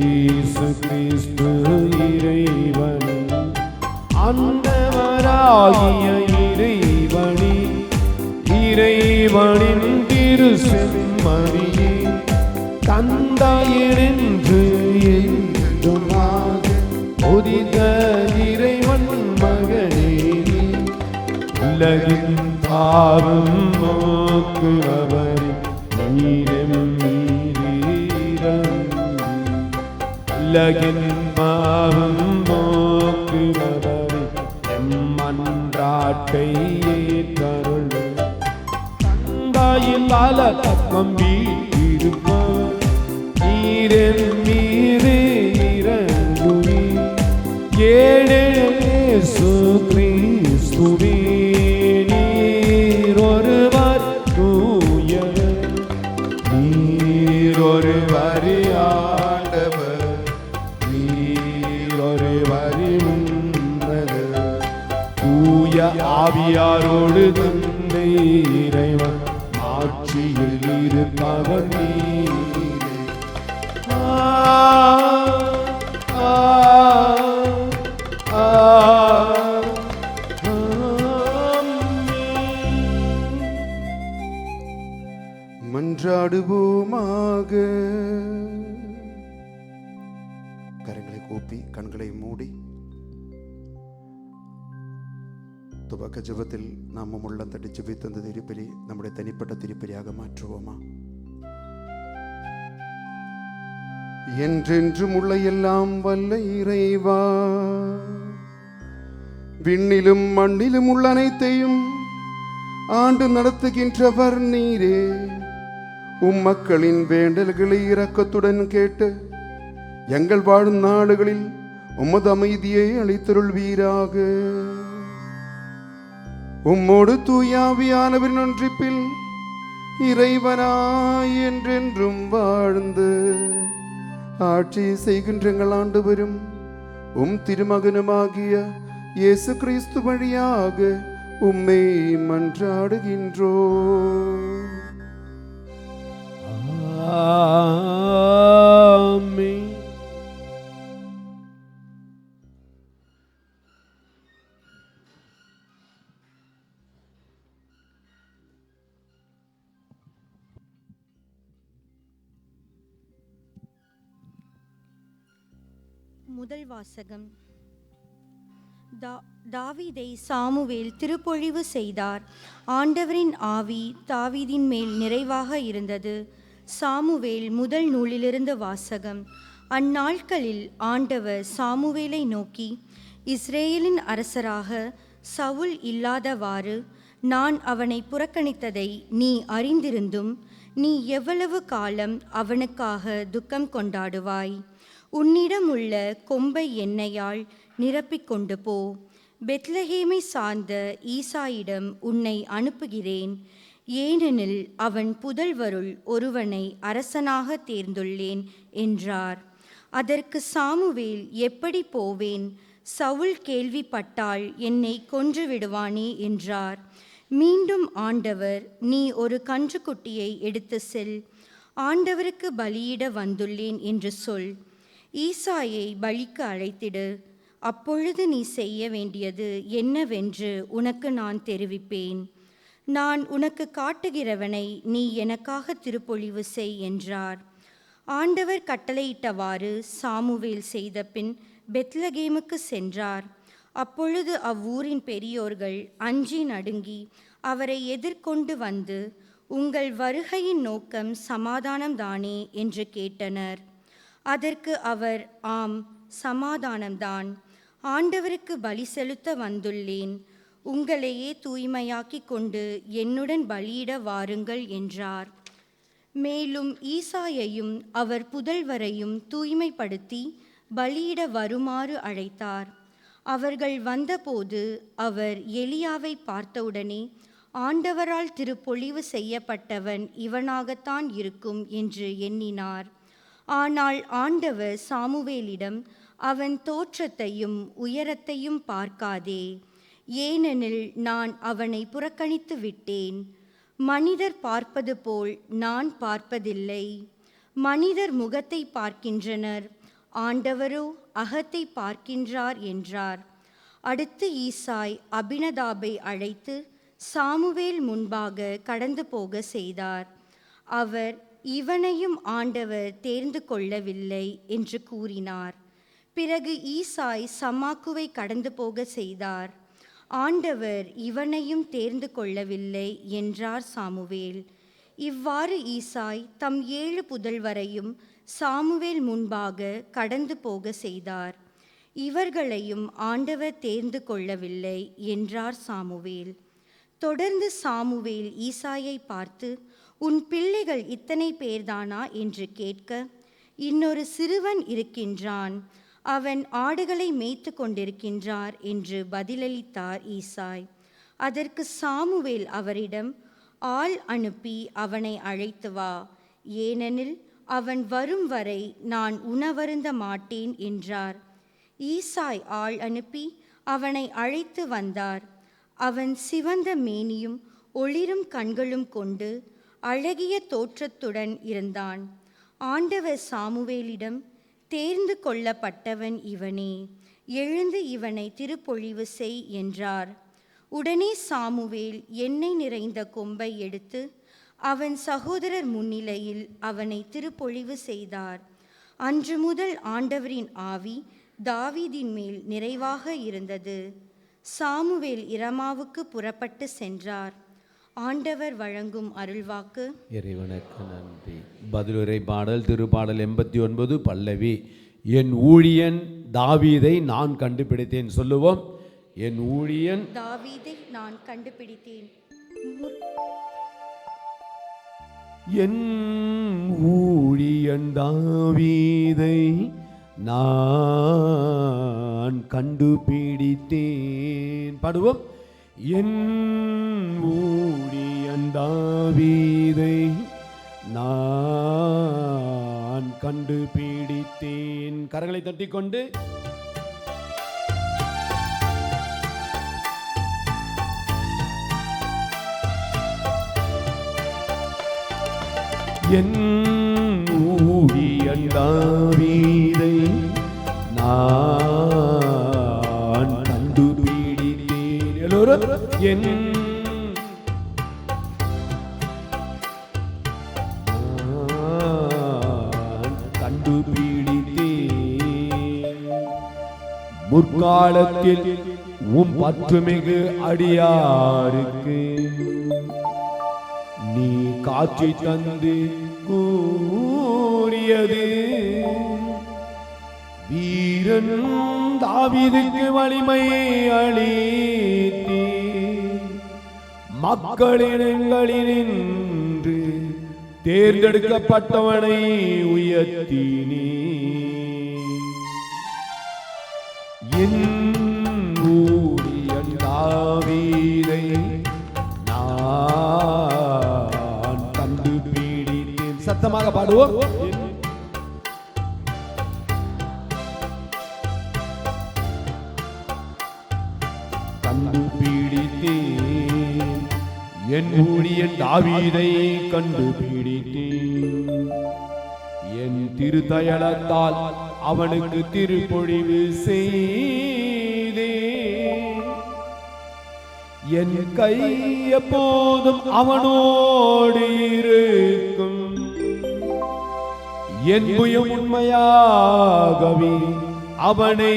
S2: இயேசு கிறிஸ்து இறைவனே, ஆண்டவராகிய ஆண்டவராகிய இறைவனின் திரு செம்மறியே தந்தையினின்று என்றுமாக உதித்த இறைவன் மகனே உலகின் பாவம் போக்குபவரே நீரெம் மீதிரங்கு உலகின் பாவம் போக்குபவரே எம் மன்றாட்டை ஏற்றருளும் தந்தையில் பக்கம் வீட்டிருப்பவர் நீரெம் மீது இறங்குவி ஏழேசு கிறிஸ்துவே நீர் ஒருவர் தூயவர் நீர் ஒருவர் ஆண்டவர் நீர் ஒருவர் உன்னதர் தூய ஆவியாரோடு தந்தை இறைவன் ஆட்சியில் இருப்பவர் நீரே.
S4: மன்றாடுவோமாக. கரங்களை கூப்பி கண்களை மூடி துவக்க ஜெபத்தில் நாமும் உள்ளந்தடி ஜெபித்தந்த திருப்பலி நம்முடைய தனிப்பட்ட திருப்பலியாக மாற்றுவோமா? என்றென்றும் உள்ள எல்லாம் வல்ல இறைவா, விண்ணிலும் மண்ணிலும் உள்ள அனைத்தையும் ஆண்டு நடத்துகின்றவர் நீரே. மக்களின் வேண்டல்களை இரக்கத்துடன் கேட்டு எங்கள் வாழும் நாடுகளில் உமது அமைதியை அளித்தருள்வீராக. உம்மோடு தூயாவியானவரின் ஒன்றிப்பில் இறைவனாய் என்றென்றும் வாழ்ந்து ஆட்சி செய்கின்ற எங்கள் ஆண்டவரும் திருமகனுமாகிய இயேசு கிறிஸ்து வழியாக உம்மை மன்றாடுகின்றோம்.
S2: ஆமென்.
S5: முதல் வாசகம். தாவீதை சாமுவேல் திருப்பொழிவு செய்தார். ஆண்டவரின் ஆவி தாவீதின் மேல் நிறைவாக இருந்தது. சாமுவேல் முதல் நூலிலிருந்து வாசகம். அந்நாட்களில் ஆண்டவர் சாமுவேலை நோக்கி, இஸ்ரேலின் அரசராக சவுல் இல்லாதவாறு நான் அவனை புறக்கணித்ததை நீ அறிந்திருந்தும் நீ எவ்வளவு காலம் அவனுக்காக துக்கம் கொண்டாடுவாய்? உன்னிடம் உள்ள கொம்பை எண்ணெயால் நிரப்பிக் கொண்டு போ. பெத்லஹேமை சார்ந்த ஈசாயிடம் உன்னை அனுப்புகிறேன். ஏனெனில் அவன் புதல்வருள் ஒருவனை அரசனாக தேர்ந்துள்ளேன் என்றார். அதற்கு சாமுவேல், எப்படி போவேன்? சவுல் கேள்விப்பட்டால் என்னை கொன்று விடுவானே என்றார். மீண்டும் ஆண்டவர், நீ ஒரு கன்றுக்குட்டியை எடுத்து செல், ஆண்டவருக்கு பலியிட வந்துள்ளேன் என்று சொல். ஈசாயை பலிக்கு அழைத்திடு. அப்பொழுது நீ செய்ய வேண்டியது என்னவென்று உனக்கு நான் தெரிவிப்பேன். நான் உனக்கு காட்டுகிறவனை நீ எனக்காக திருப்பொழிவு செய் என்றார். ஆண்டவர் கட்டளையிட்டவாறு சாமுவேல் செய்த பின் பெத்லகேமுக்கு சென்றார். அப்பொழுது அவ்வூரின் பெரியோர்கள் அஞ்சி நடுங்கி அவரை எதிர்கொண்டு வந்து, உங்கள் வருகையின் நோக்கம் சமாதானம்தானே என்று கேட்டனர். அதற்கு அவர், ஆம், சமாதானம்தான். ஆண்டவருக்கு பலி செலுத்த வந்துள்ளேன். உங்களையே தூய்மையாக்கி கொண்டு என்னுடன் பலியிட வாருங்கள் என்றார். மேலும் ஈசாயையும் அவர் புதல்வரையும் தூய்மைப்படுத்தி பலியிட வருமாறு அழைத்தார். அவர்கள் வந்தபோது அவர் எலியாவை பார்த்தவுடனே, ஆண்டவரால் திருப்பொழிவு செய்யப்பட்டவன் இவனாகத்தான் இருக்கும் என்று எண்ணினார். ஆனால் ஆண்டவர் சாமுவேலிடம், அவன் தோற்றத்தையும் உயரத்தையும் பார்க்காதே, ஏனெனில் நான் அவனை புறக்கணித்து விட்டேன். மனிதர் பார்ப்பது போல் நான் பார்ப்பதில்லை. மனிதர் முகத்தை பார்க்கின்றனர், ஆண்டவரோ அகத்தை பார்க்கின்றார் என்றார். அடுத்து ஈசாய் அபினதாபை அழைத்து சாமுவேல் முன்பாக கடந்து போக செய்தார். அவர், இவனையும் ஆண்டவர் தேர்ந்து கொள்ளவில்லை என்று கூறினார். பிறகு ஈசாய் சமாக்குவை கடந்து போக செய்தார். ஆண்டவர் இவனையும் தேர்ந்து கொள்ளவில்லை என்றார் சாமுவேல். இவ்வாறு ஈசாய் தம் 7 புதல்வரையும் சாமுவேல் முன்பாக கடந்து போக செய்தார். இவர்களையும் ஆண்டவர் தேர்ந்து கொள்ளவில்லை என்றார் சாமுவேல். தொடர்ந்து சாமுவேல் ஈசாயை பார்த்து, உன் பிள்ளைகள் இத்தனை பேர்தானா என்று கேட்க, இன்னொரு சிறுவன் இருக்கின்றான், அவன் ஆடுகளை மேய்த்து கொண்டிருக்கின்றார் என்று பதிலளித்தார் ஈசாய். அதற்கு சாமுவேல் அவரிடம், ஆள் அனுப்பி அவனை அழைத்து வா, ஏனெனில் அவன் வரும் வரை நான் உணவருந்த மாட்டேன் என்றார். ஈசாய் ஆள் அனுப்பி அவனை அழைத்து வந்தார். அவன் சிவந்த மேனியும் ஒளிரும் கண்களும் கொண்டு அழகிய தோற்றத்துடன் இருந்தான். ஆண்டவர் சாமுவேலிடம், தேர்ந்து கொள்ளப்பட்டவன் இவனே, எழுந்து இவனை திருப்பொழிவு செய் என்றார். உடனே சாமுவேல் எண்ணெய் நிறைந்த கொம்பை எடுத்து அவன் சகோதரர் முன்னிலையில் அவனை திருப்பொழிவு செய்தார். அன்று முதல் ஆண்டவரின் ஆவி தாவீதின் மேல் நிறைவாக இருந்தது. சாமுவேல் இரமாவுக்கு புறப்பட்டு சென்றார். ஆண்டவர் வழங்கும் அருள்வாக்கு.
S2: இறைவனுக்கு நன்றி. பதிலுரை பாடல் திருப்பாடல் 89 பல்லவி. என் ஊழியன் தாவீதை நான் கண்டுபிடித்தேன். சொல்லுவோம், என் ஊழியன்
S5: தாவீதை நான் கண்டுபிடித்தேன்.
S2: என் ஊழியன் தாவீதை நான் கண்டுபிடித்தேன். பாடுவோம், என் ஊழியன் தாவீதை நான் கண்டுபிடித்தேன். கரங்களை தட்டிக்கொண்டு என் ஊழியன் தாவீதை நான் கண்டுபிடித்தேன். எல்லோரும் என் கண்டுபிடித்தேன். முற்காலத்தில் உம் பற்றுமிகு அடியாருக்கு நீ காட்சி தந்து கூறியது, வீரன் தாவீதுக்கு வலிமை அளித்தே மக்களினங்களினின்று தேர்ந்தெடுக்கப்பட்டவனை உயர்த்தினே. என் ஊழியன் தாவீதை நான் கண்டுபிடித்தேன். சத்தமாக பாடுவோம், கண்டுபிடித்தேன். என் ஊழியன் தாவீதை கண்டுபிடித்தேன். என் திருத்தயலத்தால் அவனுக்கு திருப்பொழிவு செய்தே. என் கை எப்போதும் அவனோடு இருக்கும். என் புயம் உண்மையாகவே அவனை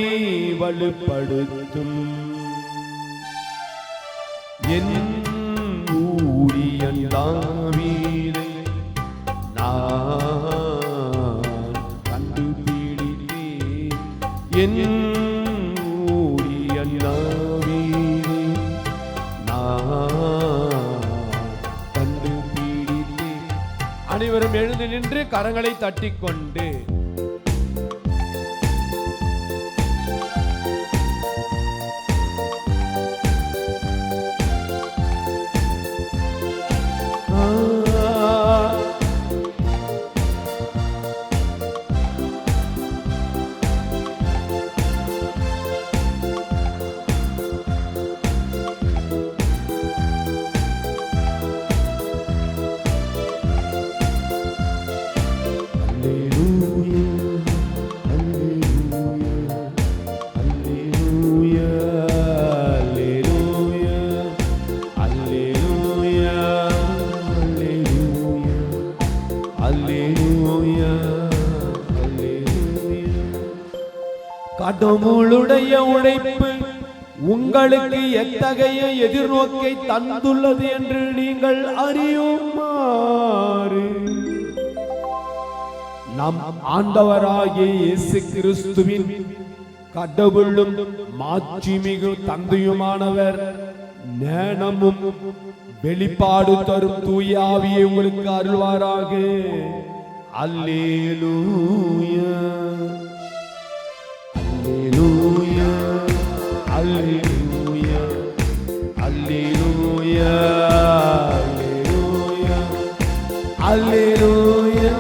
S2: வலுப்படுத்தும். என் ஊழியன் தாவீதை நான் கண்டுபிடித்தேன். என் ஊழியன் தாவீதை நான் கண்டுபிடித்தேன். அனைவரும் எழுந்து நின்று கரங்களை தட்டிக்கொண்டு Hallelujah, hallelujah, hallelujah. கடவுளுடைய உழைப்பு உங்களுக்கு எத்தகைய எதிர்நோக்கை தந்துள்ளது என்று நீங்கள் அறியுமாறு நம் ஆண்டவராகிய இயேசு கிறிஸ்துவின் கடவுளும் மாட்சிமிகு தந்தையுமானவர் ஞானமும் வெளிப்பாடு தரும் தூய ஆவியை உங்களுக்கு அருள்வாராக. அல்லேலூயா அல்லேலூயா அல்லேலூயா அல்லேலூயா அல்லேலூயா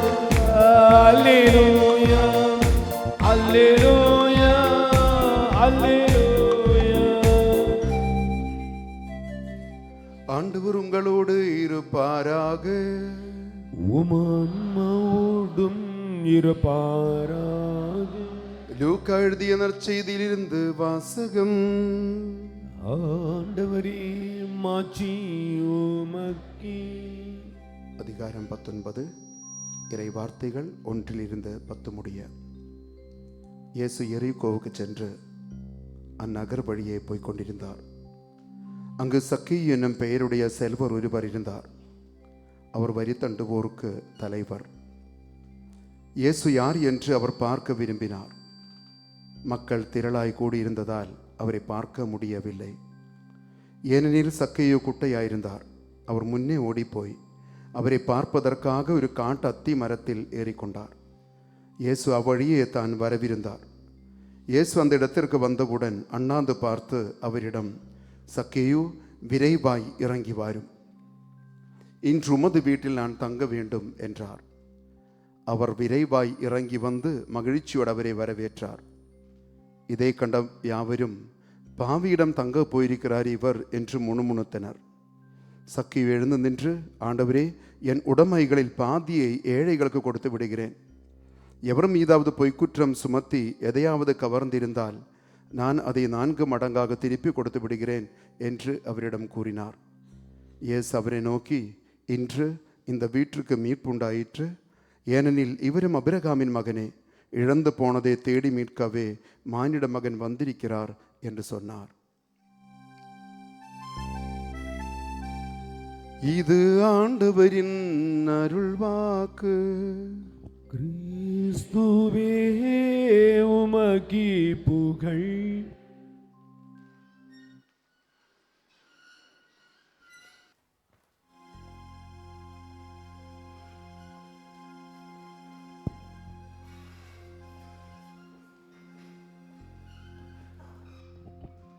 S2: அல்லேலூயா அல்லேலூயா அல்லேலூயா.
S4: ஆண்டவர் உங்களோடு இருப்பாராக.
S2: உமான்மாவோடும் இருப்பாராக.
S4: லூக்கா எழுதிய நற்செய்தியிலிருந்து வாசகம்.
S2: ஆண்டவரே மாட்சி உமக்கே.
S4: அதிகாரம் 19 இறை வார்த்தைகள் 1-10 முடிய. இயேசு எரிகோவுக்கு சென்று அந்நகர் வழியே போய்க் கொண்டிருந்தார். அங்கு சக்கி என்னும் பெயருடைய செல்வர் ஒருவர் இருந்தார். அவர் வரி தண்டுவோருக்கு தலைவர். இயேசு யார் என்று அவர் பார்க்க விரும்பினார். மக்கள் திரளாய் கூடியிருந்ததால் அவரை பார்க்க முடியவில்லை. ஏனெனில் சக்கையோ குட்டையாயிருந்தார். அவர் முன்னே ஓடிப்போய் அவரை பார்ப்பதற்காக ஒரு காட்டு அத்தி மரத்தில் ஏறிக்கொண்டார். இயேசு அவ்வழியே தான் வரவிருந்தார். இயேசு அந்த இடத்திற்கு வந்தவுடன் அண்ணாந்து பார்த்து அவரிடம், சக்கேயு, விரைவாய் இறங்கி வாரும், இன்று உமது வீட்டில் நான் தங்க வேண்டும் என்றார். அவர் விரைவாய் இறங்கி வந்து மகிழ்ச்சியோடு அவரை வரவேற்றார். இதை கண்ட யாவரும், பாவியிடம் தங்க போயிருக்கிறார் இவர் என்று முணுமுணுத்தனர். சக்கேயு எழுந்து நின்று, ஆண்டவரே, என் உடைமைகளில் பாதியை ஏழைகளுக்கு கொடுத்து விடுகிறேன். எவர் மீதாவது பொய்க்குற்றம் சுமத்தி எதையாவது கவர்ந்திருந்தால் நான் அதை 4 மடங்காக திருப்பி கொடுத்து விடுகிறேன் என்று அவரிடம் கூறினார். இயேசு அவரை நோக்கி, இன்று இந்த வீட்டிற்கு மீட்புண்டாயிற்று. ஏனெனில் இவரும் அபிரகாமின் மகனே. இழந்து போனதை தேடி மீட்கவே மானிட மகன் வந்திருக்கிறார் என்று சொன்னார். இது ஆண்டவரின் அருள்வாக்கு.
S2: கிறிஸ்துவே உமக்கு புகழ்.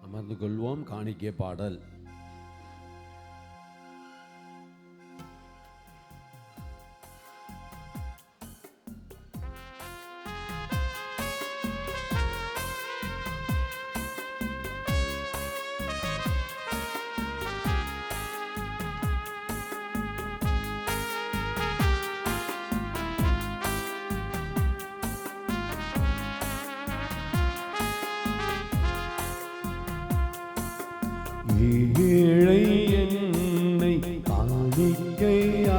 S2: அமர்ந்து கொள்வோம். காணிக்கை பாடல். ஏழை என்னை காணிக்கையாக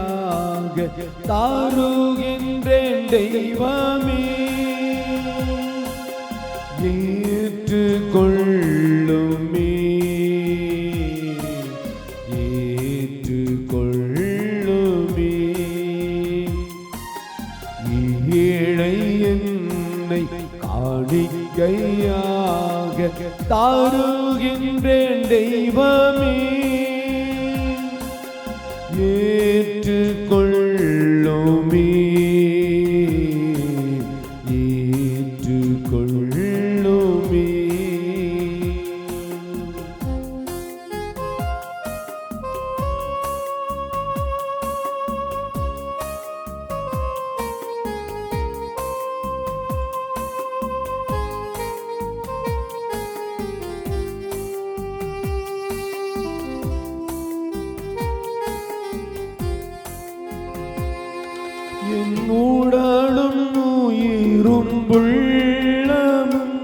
S2: தாருகின்றேன் தெய்வமே, ஏற்றுக்கொள்ளுமே ஏற்றுக்கொள்ளுமே. ஏழை என்னை காணிக்கையாக தாருகின்றேன் தெய்வமே, ஏற்றுக்கொள்ளுமே ஏற்றுக்கொள்ளுமே. என் உடலும் உயிரும் உள்ளமும்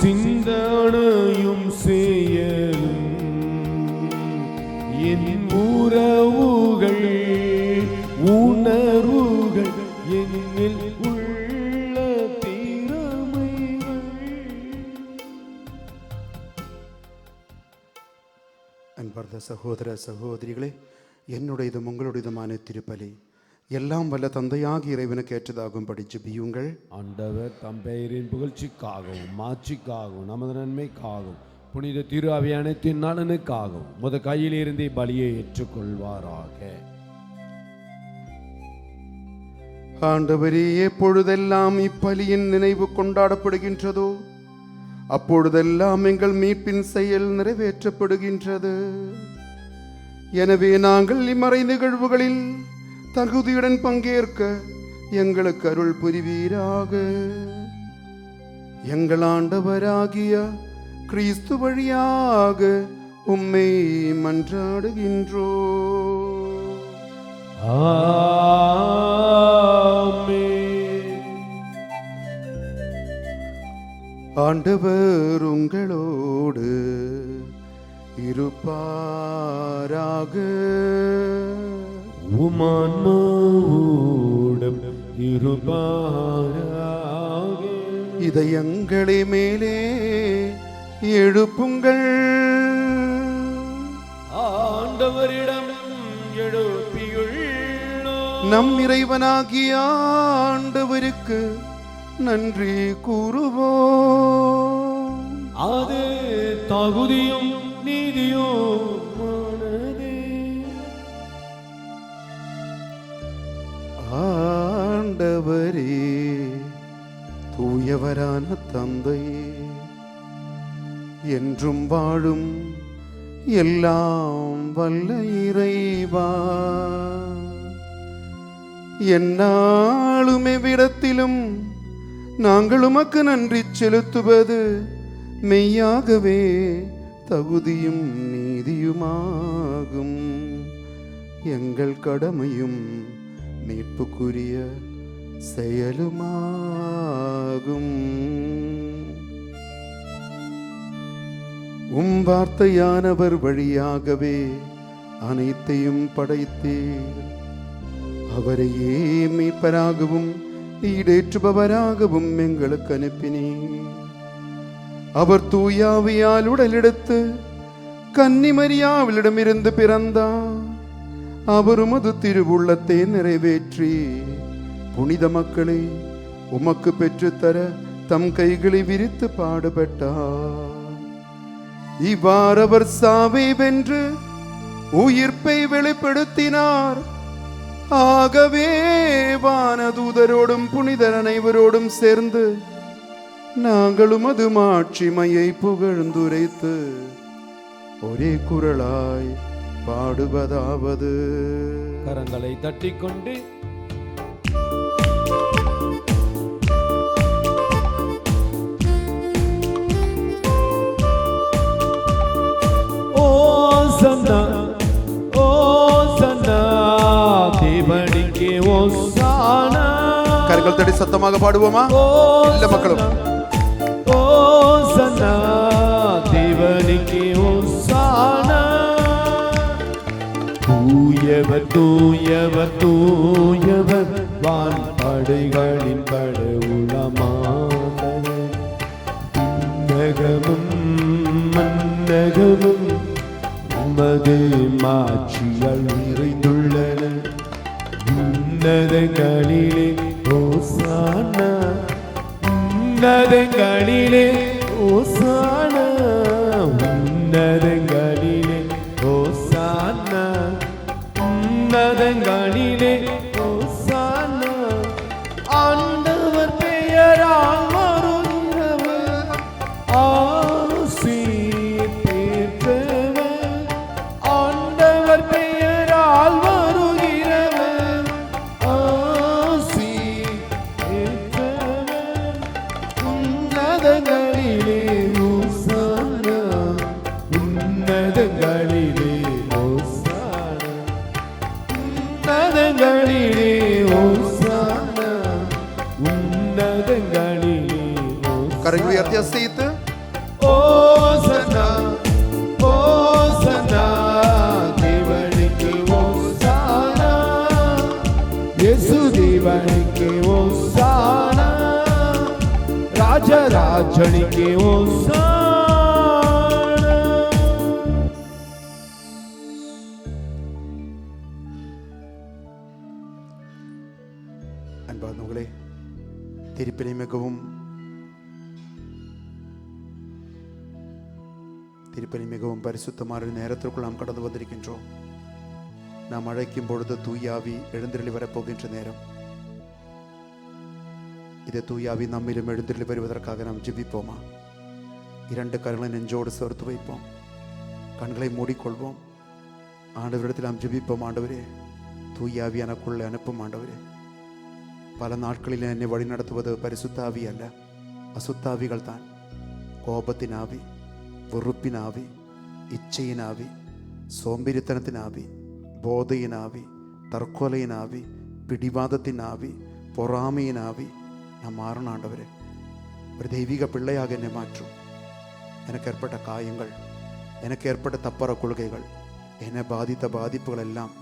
S2: சிந்தனையும் செயலும் என் உறவுகள் உணர்வுகள் என்னில் உள்ள திறமைகள்
S4: அன்பார்ந்த சகோதர சகோதரிகளே, என்னுடையதும் உங்களுடையதுமான திருப்பலி எல்லாம் வல்ல தந்தையாகி இறைவனுக்கு ஏற்றதாகும்படி ஜெபியுங்கள்.
S2: ஆண்டவர் தம் பெயரின் புகழ்ச்சிக்காகவும் மாட்சிக்காகவும் நமது நன்மைக்காகவும் புனித திரு அவை அனைத்தின் நலனுக்காகவும் முத கையில் இருந்து பலியை ஏற்றுக்கொள்வாராக.
S4: ஆண்டவரே, எப்பொழுதெல்லாம் இப்பலியின் நினைவு கொண்டாடப்படுகின்றதோ அப்பொழுதெல்லாம் எங்கள் மீட்பின் செயல் நிறைவேற்றப்படுகின்றது. எனவே நாங்கள் இம்மறை நிகழ்வுகளில் தகுதியுடன் பங்கேற்க எங்களுக்கு அருள் புரிவீராக. எங்கள் ஆண்டவராகிய கிறிஸ்து வழியாக உம்மை மன்றாடுகின்றோம்.
S2: ஆமென்.
S4: ஆண்டவர் உங்களோடு இருப்பாராக.
S2: உமான்மாவோடும் இருப்பாராக.
S4: இதயங்களே மேலே எழுப்புங்கள்.
S2: ஆண்டவரிடம் எழுப்பியுள்ளோம்.
S4: நம் இறைவனாகிய ஆண்டவருக்கு நன்றி கூறுவோம்.
S2: அது தகுதியும் நீதியும்.
S4: ஆண்டவரே, தூயவரான தந்தையே, என்றும் வாழும் எல்லாம் வல்ல இறைவா, எந்நாளும் எவ்விடத்திலும் நாங்கள் உமக்கு நன்றி செலுத்துவது மெய்யாகவே தகுதியும் நீதியுமாகும். எங்கள் கடமையும் மீட்புக்குரிய செயலுமாகும். வார்த்தையானவர் வழியாகவே அனைத்தையும் படைத்தீர். அவரையே மீட்பராகவும் ஈடேற்றுபவராகவும் எங்களுக்கு அனுப்பினீர். அவர் தூயாவியால் உடலெடுத்து கன்னிமரியாவிலிடமிருந்து பிறந்தார். அவர் உமது திருவுள்ளத்தை நிறைவேற்றி புனித மக்களை உமக்கு பெற்றுத்தர தம் கைகளை விரித்து பாடுபட்டார். இவ்வாறு அவர் சாவை வென்று உயிர்ப்பை வெளிப்படுத்தினார். ஆகவே வானதூதரோடும் புனிதர் அனைவரோடும் சேர்ந்து நாங்களும் அது மாட்சிமையை புகழ்ந்துரைத்து ஒரே குரலாய் பாடுவதாவது.
S2: கரங்களை தட்டிக்கொண்டு ஓசன்னா ஓசன்னா தேவனுக்கே ஓசானா.
S4: கரங்கள் தட்டி சத்தமாக பாடுவோமா எல்லா மக்களும்?
S2: ஓசன்னா தேவனுக்கே ஓசானா. தூயவர் தூயவர் தூயவர் வான் படைகளின் கடவுளமானவர். விண்ணகமும் மன்னகமும் உமது மாட்சியால் நிறைந்துள்ளன. உன்னதங்களிலே ஓசானா, உன்னதங்களிலே ஓசானா, உன்னதங்களிலே ஓசானா, உன்னதங்களிலே ஓசானா. ஆண்டவர் பெயரால் வருகிறவர் ஆசி பெற்றவர். ஆண்டவர் பெயரால் வருகிறவர் ஆசி பெற்றவர். உன்னதங்களிலே ஓசானா, உன்னதங்களிலே ஓசானா, உன்னதங்களிலே ஓசானா, உன்னதங்களிலே ஓசானா.
S4: கரங்களை உயர்த்தி அசைத்து
S2: ஓசனா ஓசனா தேவனுக்கு ஓசானா. இயேசு தேவனுக்கு ஓசானா. ராஜராஜனுக்கு ஓசானா.
S4: அன்பார்ந்தவர்களே, திருப்பலி மிகவும் பரிசுத்தமான நேரத்திற்குள் நாம் கடந்து வந்திருக்கின்றோம். நாம் அழைக்கும் பொழுது தூயாவி எழுந்தருளி வரப்போகின்ற நேரம். இது தூயாவி நம்மிலும் எழுந்தருளி வருவதற்காக நாம் ஜெபிப்போமா? 2 கரங்களை நெஞ்சோடு சேர்த்து வைப்போம், கண்களை மூடிக்கொள்வோம். ஆண்டவரிடத்தில் நாம் ஜெபிப்போம். ஆண்டவரே, தூயாவி எனக்குள்ளே அனுப்பும். ஆண்டவரே, பல நாட்களில் என்னை வழி நடத்துவது பரிசுத்தாவி அல்ல, அசுத்தாவிகள் தான். கோபத்தின் ஆவி, வெறுப்பின் ஆவி, இச்சையின் ஆவி, சோம்பேறித்தனத்தின் ஆவி, போதையின் ஆவி, தற்கொலையின் ஆவி, பிடிவாதத்தின் ஆவி, பொறாமையின் ஆவி நான் மாறணும். ஆண்டவரே, ஒரு தெய்வீக பிள்ளையாக என்னை மாற்றும். எனக்கு ஏற்பட்ட காயங்கள், எனக்கு ஏற்பட்ட தப்பற கொள்கைகள், என்னை பாதித்த பாதிப்புகள் எல்லாம்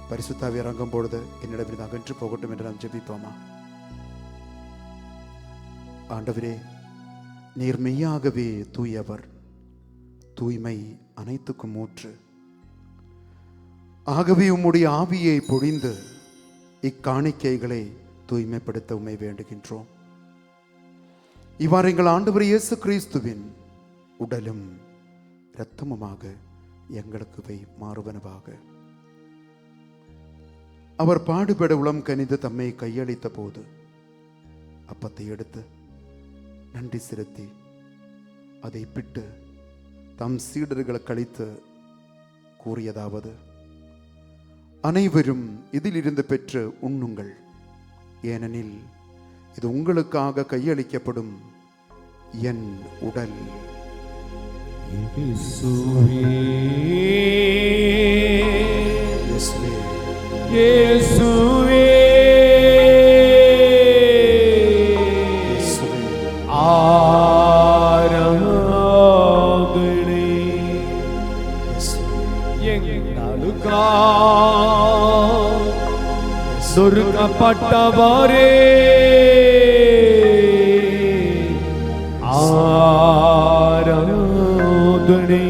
S4: பரிசுத்தாவி இறங்கும் பொழுது என்னிடமிருந்து அகன்று போகட்டும் என்று நாம் ஜெபிப்போமா? ஆண்டவரே, நீர் மெய்யாகவே தூயவர், தூய்மை அனைத்துக்கும் ஊற்று. ஆகவே உம்முடைய ஆவியை பொழிந்து இக்காணிக்கைகளை தூய்மைப்படுத்த உம்மை வேண்டுகின்றோம். இவ்வாறு எங்கள் ஆண்டவர் இயேசு கிறிஸ்துவின் உடலும் இரத்தமுமாக எங்களுக்கு மாறுவனவாக. அவர் பாடுபட உளம் கனிந்து தம்மை கையளித்த போது அப்பத்தை எடுத்து நன்றி செலுத்தி அதை பிட்டு தம் சீடர்களுக்கு அளித்து கூறியதாவது: அனைவரும் இதிலிருந்து பெற்று உண்ணுங்கள், ஏனெனில் இது உங்களுக்காக கையளிக்கப்படும் என் உடல்.
S2: இயேசுவே, ஆராதனை எங்களுக்காக சொருக்கப்பட்டவரே, ஆராதனை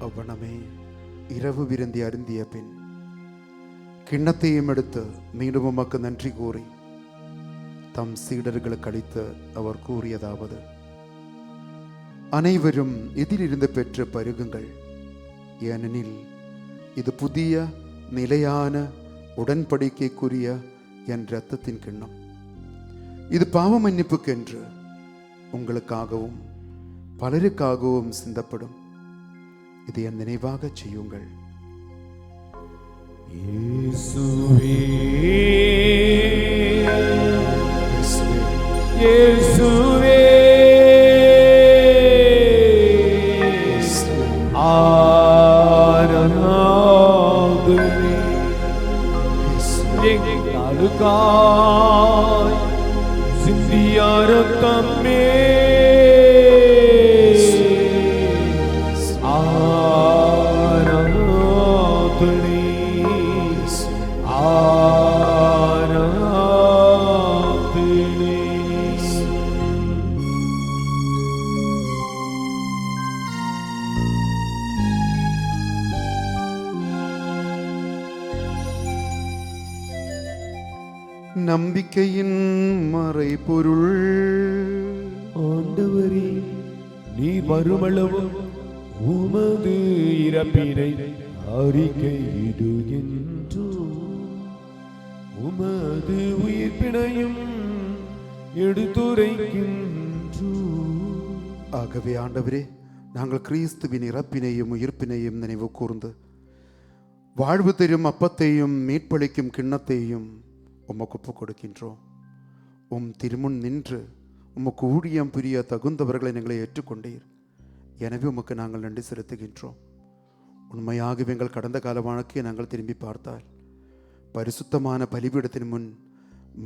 S4: அவ்வனமே இரவு விருந்தி அருந்திய பின் கிண்ணத்தையும் எடுத்து மீண்டும் உமக்கு நன்றி கூறி தம் சீடர்களுக்கு அளித்து அவர் கூறியதாவது: அனைவரும் இதிலிருந்து பெற்று பருகுங்கள், ஏனெனில் இது புதிய நிலையான உடன்படிக்கைக்குரிய என் இரத்தத்தின் கிண்ணம். இது பாவ மன்னிப்புக்கென்று உங்களுக்காகவும் பலருக்காகவும் சிந்தப்படும். இதை என் நினைவாக செய்யுங்கள்.
S2: இயேசுவே, இயேசுவே, ஆராதனை எங்களுக்காய் சிந்திய இரத்தமே,
S4: நம்பிக்கையின் மறைபொருள்.
S2: ஆண்டவரே, நீ வருமளவும் உமது இறப்பினை அறிக்கையிடுகின்றோம், உமது உயிர்ப்பினையும் எடுத்துரைக்கின்றோம்.
S4: ஆகவே ஆண்டவரே, நாங்கள் கிறிஸ்துவின் இறப்பினையும் உயிர்ப்பினையும் நினைவு கூர்ந்து வாழ்வு தரும் அப்பத்தையும் மீட்பளிக்கும் கிண்ணத்தையும் உமக்கு ஒப்புக் கொடுக்கின்றோம். உம் திருமுன் நின்று உமக்கு ஊழியம் புரிய தகுந்தவர்களை எங்களை ஏற்றுக்கொண்டீர். எனவே உமக்கு நாங்கள் நன்றி செலுத்துகின்றோம். உண்மையாகவே எங்கள் கடந்த கால வாழ்க்கையை நாங்கள் திரும்பி பார்த்தால் பரிசுத்தமான பலிபீடத்தின் முன்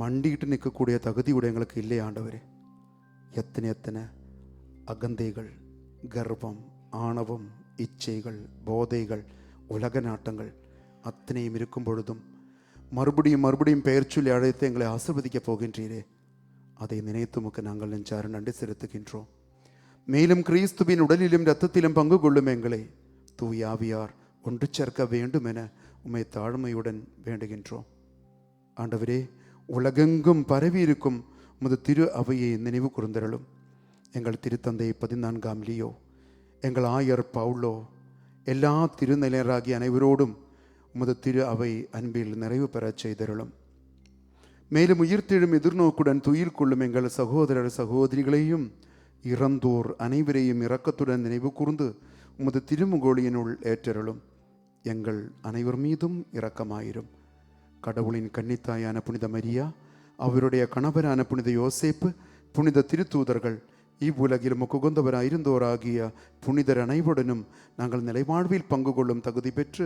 S4: மண்டிட்டு நிற்கக்கூடிய தகுதியுடைய எங்களுக்கு இல்லை ஆண்டவரே. எத்தனை எத்தனை அகந்தைகள், கர்வம், ஆணவம், இச்சைகள், போதைகள், உலக நாட்டங்கள் அத்தனையும் இருக்கும் பொழுதும் மறுபடியும் பெயர் சொல்லி அழைத்து எங்களை ஆசீர்வதிக்கப் போகின்றீரே, அதை நினைத்து உமக்கு நாங்கள் நெஞ்சார நன்றி செலுத்துகின்றோம். மேலும் கிறிஸ்துவின் உடலிலும் இரத்தத்திலும் பங்கு கொள்ளும் எங்களை தூய ஆவியார் ஒன்று சேர்க்க வேண்டும் என உம்மை தாழ்மையுடன் வேண்டுகின்றோம். ஆண்டவரே, உலகெங்கும் பரவி இருக்கும் உமது திரு அவையை நினைவு கூர்ந்தருளும். எங்கள் திருத்தந்தை 14ஆம் லியோ, எங்கள் ஆயர் பவுலோ, எல்லா திருநிலையராகிய அனைவரோடும் உமது திரு அவை அன்பில் நிறைவு பெறச் செய்தருளும். மேலும் உயிர்த்தெழும் எதிர்நோக்குடன் துயில் கொள்ளும் எங்கள் சகோதரர் சகோதரிகளையும் இறந்தோர் அனைவரையும் இரக்கத்துடன் நினைவு கூர்ந்து உமது திருமுகோளியினுள் ஏற்றருளும். எங்கள் அனைவர் மீதும் இரக்கமாயிரும். கடவுளின் கன்னித்தாயான புனித மரியா, அவருடைய கணவரான புனித யோசேப்பு, புனித திருத்தூதர்கள், இவ்வுலகில் உகந்தவராயிருந்தோராகிய புனிதர் அனைவருடனும் நாங்கள் நிலைவாழ்வில் பங்கு கொள்ளும் தகுதி பெற்று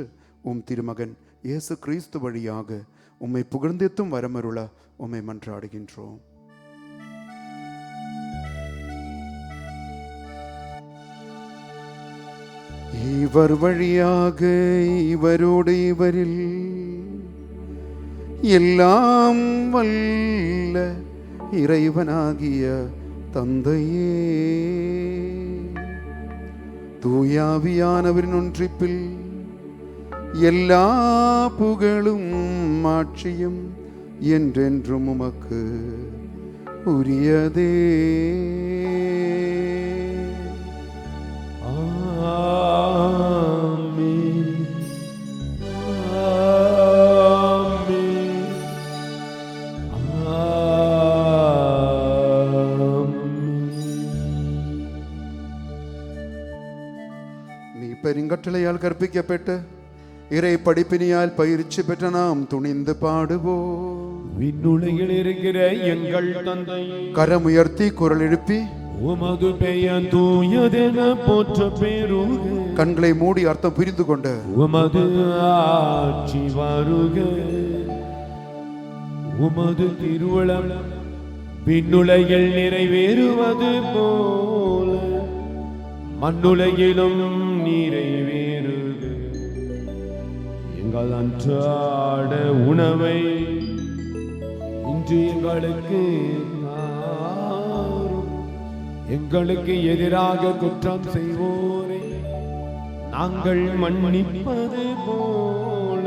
S4: உம் திருமகன் இயேசு கிறிஸ்து வழியாக உம்மை புகழ்ந்தெத்தும் வரமருள உம்மை மன்றாடுகின்றோம். இவர் வழியாக இவரோடு இவரில் எல்லாம் வல்ல இறைவனாகிய தந்தையே, தூயாவியானவரின் ஒன்றிப்பில் எல்லா புகழும் ஆட்சியும் என்றென்றும் உமக்கு உரியதே. பெருங்கட்டளையால் கற்பிக்கப்பட்டு இறை படிப்பினியால் பயிற்சி பெற்ற நாம் துணிந்து பாடுவோம்.
S2: விண்ணுலகில் இருக்கிற எங்கள் தந்தை,
S4: கரமுயர்த்தி குரல் எழுப்பி
S2: உமது பெயர் தூயதென போற்ற பெறுக.
S4: கண்களை மூடி அர்த்தம் புரிந்து கொண்டு
S2: உமது ஆட்சி வருக. உமது திருவுளம் விண்ணுலகில் நிறைவேறுவது போல மண்ணுலகிலும் நிறைவேறுக. எங்கள் அன்றாட உணவை இன்று எங்களுக்கு தாரும். எங்களுக்கு எதிராக குற்றம் செய்வோரை நாங்கள் மன்னிப்பது போல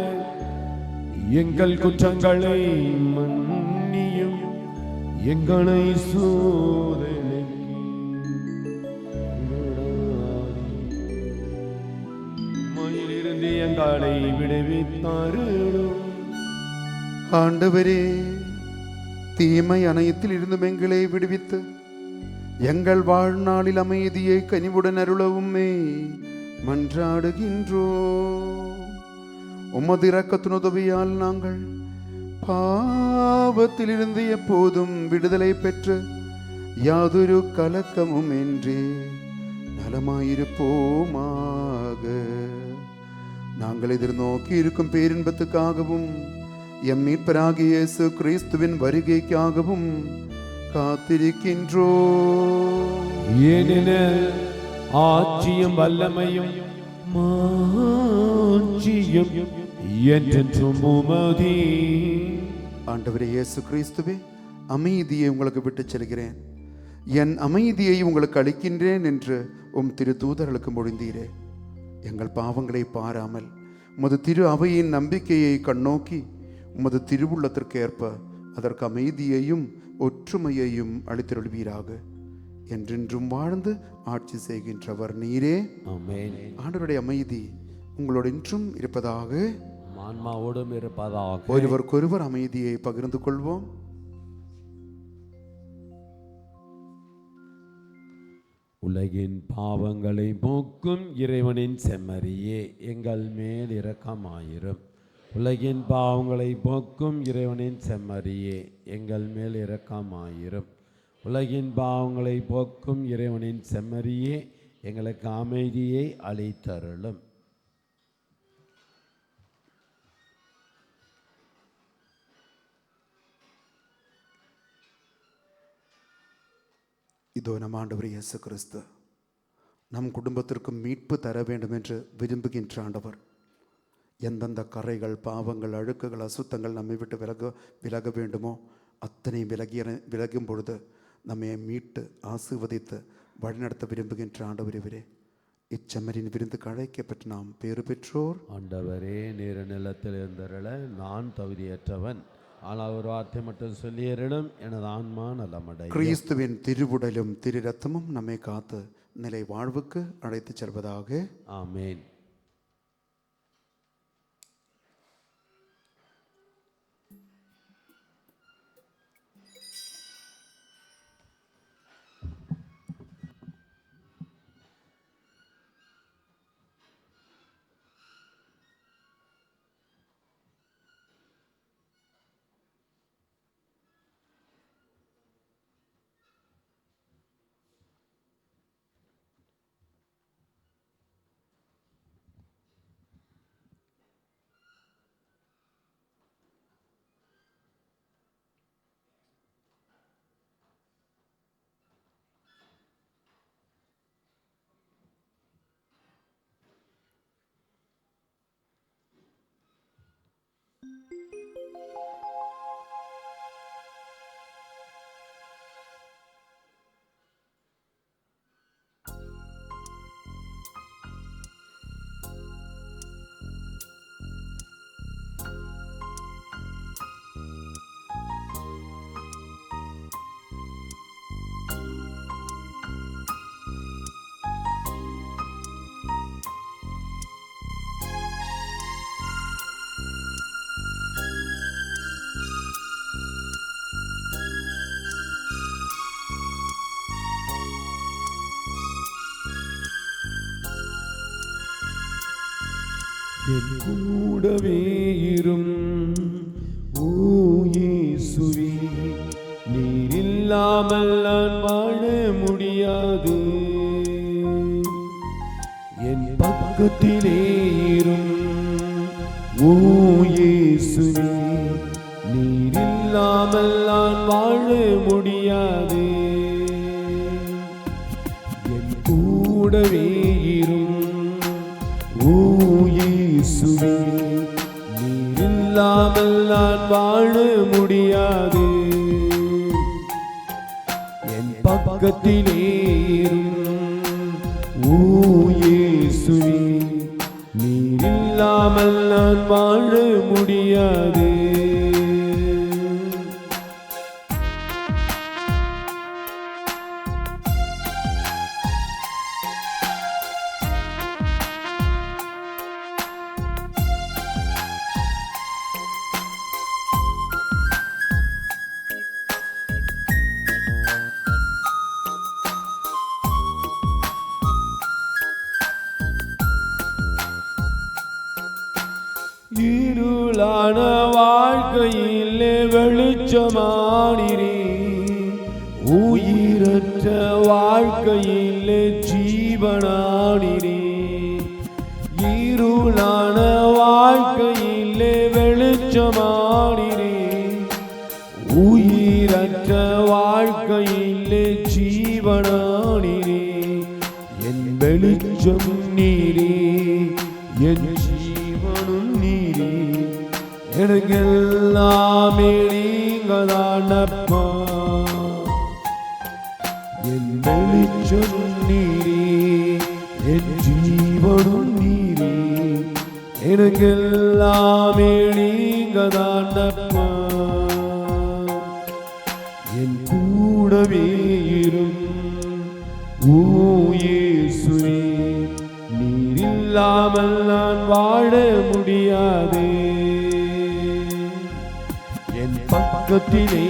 S2: எங்கள் குற்றங்களை மன்னியும். எங்களை சோதனையிலிருந்து எங்களை விடுவித்தாரும்.
S4: ஆண்டவரே, தீமை அனைத்தில் இருந்தும் எங்களை விடுவித்து எங்கள் வாழ்நாளில் அமைதியை கனிவுடன் அருளவுமே மன்றாடுகின்றோம். உமது இரக்கத்தின் உதவியால் நாங்கள் பாவத்திலிருந்து எப்போதும் விடுதலை பெற்று யாதொரு கலக்கமும் இன்றி நலமாயிருப்போமாக. நாங்கள் எதிர்நோக்கி இருக்கும் பேரின்பத்துக்காகவும் எம் மீட்பராகிய இயேசு கிறிஸ்துவின் வருகைக்காகவும் காத்திருக்கின்றோம்.
S2: ஏனெனில் ஆட்சியும் வல்லமையும் மாட்சியும் என்றென்றும் உமதே.
S4: ஆண்டவரே இயேசு கிறிஸ்துவே, அமைதியை உங்களுக்கு விட்டுச் செல்கிறேன், என் அமைதியை உங்களுக்கு அளிக்கின்றேன் என்று உம் திரு தூதர்களுக்கு மொழிந்தீரே. எங்கள் பாவங்களை பாராமல் உமது திரு அவையின் நம்பிக்கையை கண்ணோக்கி உமது திருவுள்ளத்திற்கு ஏற்ப அதற்கு அமைதியையும் ஒற்றுமையையும் அளித்தருள்வீராக. என்றென்றும் வாழ்ந்து ஆட்சி செய்கின்றவர் நீரே.
S2: ஆமென்.
S4: ஆண்டவருடைய அமைதி உங்களோடு இன்றும் இருப்பதாக,
S2: ஆன்மாவோடும் இருப்பதாக.
S4: ஒருவருக்கொருவர் அமைதியை பகிர்ந்து கொள்வோம்.
S2: உலகின் பாவங்களை போக்கும் இறைவனின் செம்மறியே, எங்கள் மேல் இரக்கமாயிரும். உலகின் பாவங்களை போக்கும் இறைவனின் செம்மறியே, எங்கள் மேல் இரக்கமாயிரும். உலகின் பாவங்களை போக்கும் இறைவனின் செம்மறியே, எங்களுக்கு அமைதியை அளித்தருளும்.
S4: இதோ நம் ஆண்டவர் இயேசு கிறிஸ்து நம் குடும்பத்திற்கும் மீட்பு தர வேண்டும் என்று விரும்புகின்ற ஆண்டவர். எந்தெந்த கரைகள், பாவங்கள், அழுக்குகள், அசுத்தங்கள் நம்மை விட்டு விலக வேண்டுமோ அத்தனை விலகும் பொழுது நம்மை மீட்டு ஆசீர்வதித்து வழிநடத்த விரும்புகின்ற ஆண்டவரே, இச்செம்மறின் விருந்துக்கு அழைக்கப்பட்டு நாம் பேறு பெற்றோர்.
S2: ஆண்டவரே, நீர் நிலத்தில் இருந்தருள நான் தகுதியற்றவன், ஆனால் ஒரு வார்த்தை மட்டும் சொல்லியரிடம் எனது ஆன்மா நலமடையும்.
S4: கிறிஸ்துவின் திருவுடலும் திரு ரத்தமும் நம்மை காத்து நிலை வாழ்வுக்கு அழைத்து செல்வதாக.
S2: ஆமேன். என் கூடவே இரும் ஓ இயேசுவே, நீர் இல்லாமல் நான் வாழ முடியாது. என் பக்கத்திலே இரும் ஓ இயேசுவே, நீர் இல்லாமல் நான் வாழ முடியாது. என் கூடவே இரும் ஓ இயேசுவே, நீர் இல்லாமல் நான் வாழ முடியாது. என் பக்கத்திலே இரும் ஓ இயேசுவே, நீர் இல்லாமல் நான் வாழ முடியாது. இருளான வாழ்க்கையில் வெளிச்சமானிரே, உயிரற்ற வாழ்க்கையில் ஜீவனானிரே. இருளான வாழ்க்கையில் வெளிச்சமானிரே, உயிரற்ற வாழ்க்கையில் ஜீவனானிரே. என் வெளிச்சம் நீரே, என் ஜீவனும் நீரே, எனக்கெல்லாமே நீங்கதானப்பா. என் வெளிச்சம் நீரே, என் ஜீவனும் நீரே, எனக்கெல்லாமே நீங்கதானப்பா. என் கூடவே இரும் ஓ இயேசுவே, நீர் இல்லாமல் நான் வாழ முடியாது. என் பக்கத்திலே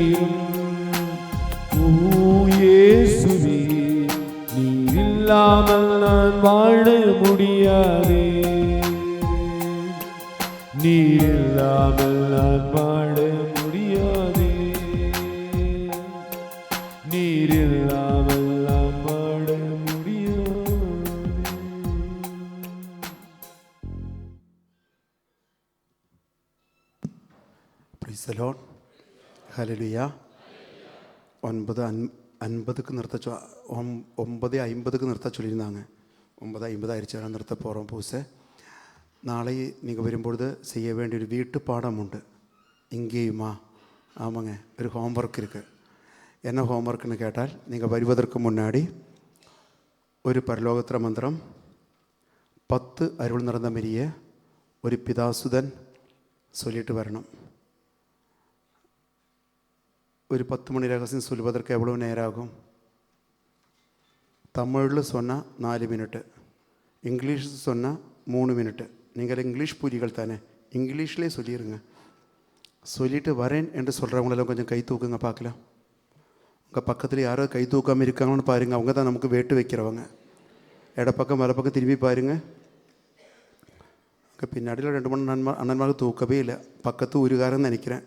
S2: இரும் ஓ இயேசுவே, நீர் இல்லாமல் நான் வாழ முடியாது. நீர் இல்லாமல் நான் வாழ முடியாது. நீர் இல்லாமல் நான் வாழ முடியாது.
S4: Praise the Lord. Hallelujah. 9:50 9:50 நிறுத்த சொல்லியிருந்தாங்க. 9:50 ஆயிடுச்சு, நிறுத்த போகிறோம் பூசை. நாளை நீங்கள் வரும்பொழுது செய்ய வேண்டிய ஒரு வீட்டு பாடம் உண்டு. இங்கேயுமா? ஆமாங்க, ஒரு ஹோம்ஒர்க் இருக்குது. என்ன ஹோம்ஒர்க்குன்னு கேட்டால், நீங்கள் வருவதற்கு முன்னாடி ஒரு பரலோகத்திர மந்திரம், 10 அருள் நிறந்த மரியே, ஒரு பிதாசுதன் சொல்லிட்டு வரணும். ஒரு 10 மணி ரகசியம் சொல்வதற்கு எவ்வளோ நேரம் ஆகும்? தமிழில் சொன்னால் 4 மினிட்டு, இங்கிலீஷில் சொன்னால் 3 மினிட்டு. நீங்கள் இங்கிலீஷ் புரிகள் தானே, இங்கிலீஷ்லேயே சொல்லிடுங்க. சொல்லிட்டு வரேன் என்று சொல்கிறவங்களெல்லாம் கொஞ்சம் கை தூக்குங்க பார்க்கலாம். உங்கள் பக்கத்தில் யாரோ கை தூக்காமல் இருக்காங்கன்னு பாருங்கள், அவங்க தான் நமக்கு வேட்டு வைக்கிறவங்க. இடப்பக்கம் வலப்பக்கம் திரும்பி பாருங்கள். அங்கே பின்னாடியில் 2-3 அண்ணன்மார்கள் தூக்கவே இல்லை. பக்கத்து ஊருகாரன்னு நினைக்கிறேன்.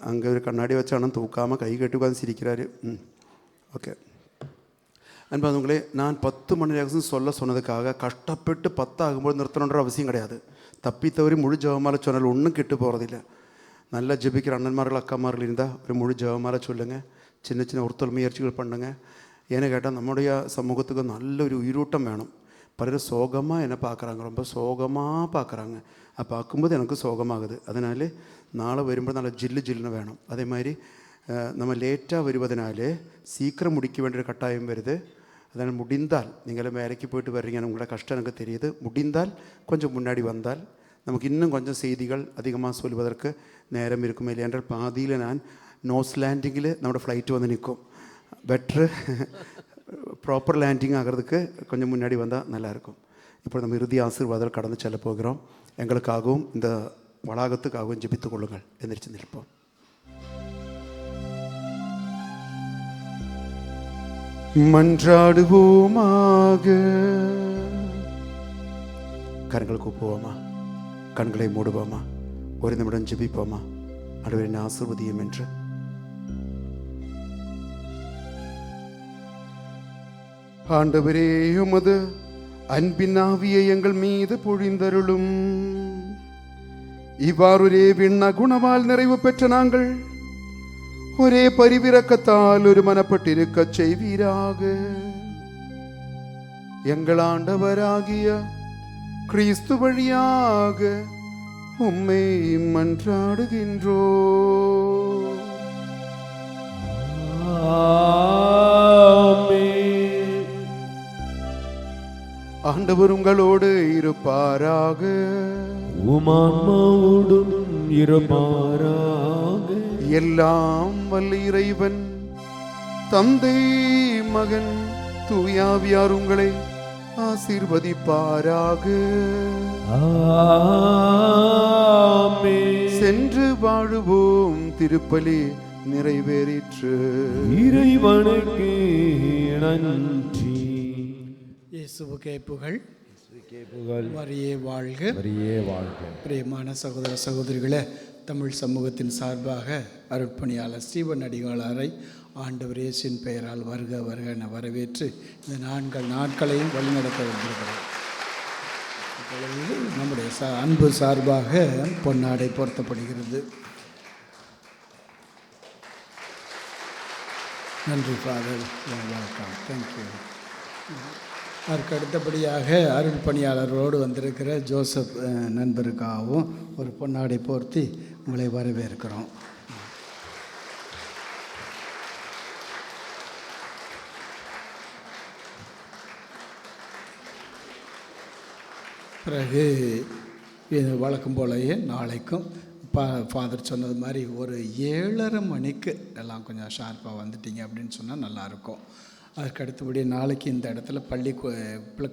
S4: அங்கே ஒரு கண்ணாடி வச்ச அண்ணன் தூக்காமல் கை கட்டி உட்காந்து சிரிக்கிறாரு. ஓகே அன்பாதவங்களே, நான் 10 மணி நேரம் சொன்னதுக்காக கஷ்டப்பட்டு 10 ஆகும்போது நிறுத்தணுன்ற அவசியம் கிடையாது. தப்பி தவறி முழு ஜெபமாலை சொன்னால் ஒன்றும் கெட்டு போகிறதில்லை. நல்லா ஜெபிக்கிற அண்ணன்மார்கள் அக்காமார்கள் இருந்தால் ஒரு முழு ஜெபமாலை சொல்லுங்கள். சின்ன சின்ன ஒருத்தல் முயற்சிகள் பண்ணுங்கள். ஏன்னு கேட்டால் நம்முடைய சமூகத்துக்கு நல்ல ஒரு உயிரூட்டம் வேணும். பலர் சோகமாக என்ன பார்க்குறாங்க, ரொம்ப சோகமாக பார்க்குறாங்க. அது பார்க்கும்போது எனக்கு சோகமாகுது. அதனால நாளை வரும்போது நல்ல ஜில்லுன்னு வேணும். அதே மாதிரி நம்ம லேட்டாக வருவதனால சீக்கிரம் முடிக்க வேண்டிய கட்டாயம் வருது. அதனால் முடிந்தால், நீங்களும் வேலைக்கு போயிட்டு வர்றீங்க, உங்களோட கஷ்டம் எனக்கு தெரியுது. முடிந்தால் கொஞ்சம் முன்னாடி வந்தால் நமக்கு இன்னும் கொஞ்சம் செய்திகள் அதிகமாக சொல்வதற்கு நேரம் இருக்கும். இல்லையென்றால் பாதியில் நான் நோஸ் லேண்டிங்கில் நம்மளோட ஃப்ளைட்டு வந்து நிற்கும். பெட்ரு ப்ராப்பர் லேண்டிங் ஆகிறதுக்கு கொஞ்சம் முன்னாடி வந்தால் நல்லாயிருக்கும். இப்போ நம்ம இறுதி ஆசீர்வாதம் கடந்து செல்ல போகிறோம். எங்களுக்காகவும் இந்த வளாகத்துக்காகவும் ஜெபித்துக் கொள்ளுங்கள். எந்திரிச்சு நிற்போம். மன்றாடுவோமாக. கரங்களை கூப்புவோமா, கண்களை மூடுவோமா, ஒரு நிமிடம் ஜெபிப்போமா. ஆண்டவரின் ஆசீர்வதியும் என்று ஆண்டவரே, உமது அன்பின் ஆவியை எங்கள் மீது பொழிந்தருளும். இவ்வாறு ஒரே விண்ண குணமால் நிறைவு பெற்ற நாங்கள் ஒரே பரிவிரக்கத்தால் ஒரு மனப்பட்டிருக்க செய்வீராக. எங்கள் ஆண்டவராகிய கிறிஸ்து வழியாக உம்மை மன்றாடுகின்றோ. ஆண்டவர் உங்களோடு இருப்பாராக.
S2: உமான்மாவோடும் இருப்பாராக.
S4: எல்லாம் வல்ல இறைவன் தந்தை, மகன், தூயாவியார் உங்களை ஆசீர்வதிப்பாராக. சென்று வாழுவோம். திருப்பலி நிறைவேறிற்று.
S2: இறைவனுக்கு நன்றி.
S6: இயேசுவுக்கே புகழ்.
S2: புகழ்.
S6: மரியே வாழ்க.
S2: மரியே வாழ்க.
S6: பிரியமான சகோதர சகோதரிகளே, தமிழ் சமூகத்தின் சார்பாக அருட்பணியாளர் ஸ்டீவன் அடிகளாரை ஆண்டவர் இயேசுவின் பெயரால் வருக வருக என வரவேற்று இந்த 4 நாட்களையும் வழிநடத்த வந்திருக்கிறோம். இப்பொழுது நம்முடைய அன்பு சார்பாக பொன்னாடை போர்த்தப்படுகிறது. நன்றி ஃபாதர், வணக்கம், தேங்க்யூ. அதற்கு அடுத்தபடியாக அருள் பணியாளரோடு வந்திருக்கிற ஜோசப் நண்பருக்காகவும் ஒரு பொன்னாடை போர்த்தி உங்களை வரவேற்கிறோம். பிறகு இது வழக்கம் போலயே நாளைக்கும் ஃபாதர் சொன்னது மாதிரி ஒரு 7:30 மணிக்கு எல்லாம் கொஞ்சம் ஷார்ப்பாக வந்துட்டீங்க அப்படின்னு சொன்னால் நல்லாயிருக்கும். அதுக்கு அடுத்தபடி நாளைக்கு இந்த இடத்துல பள்ளி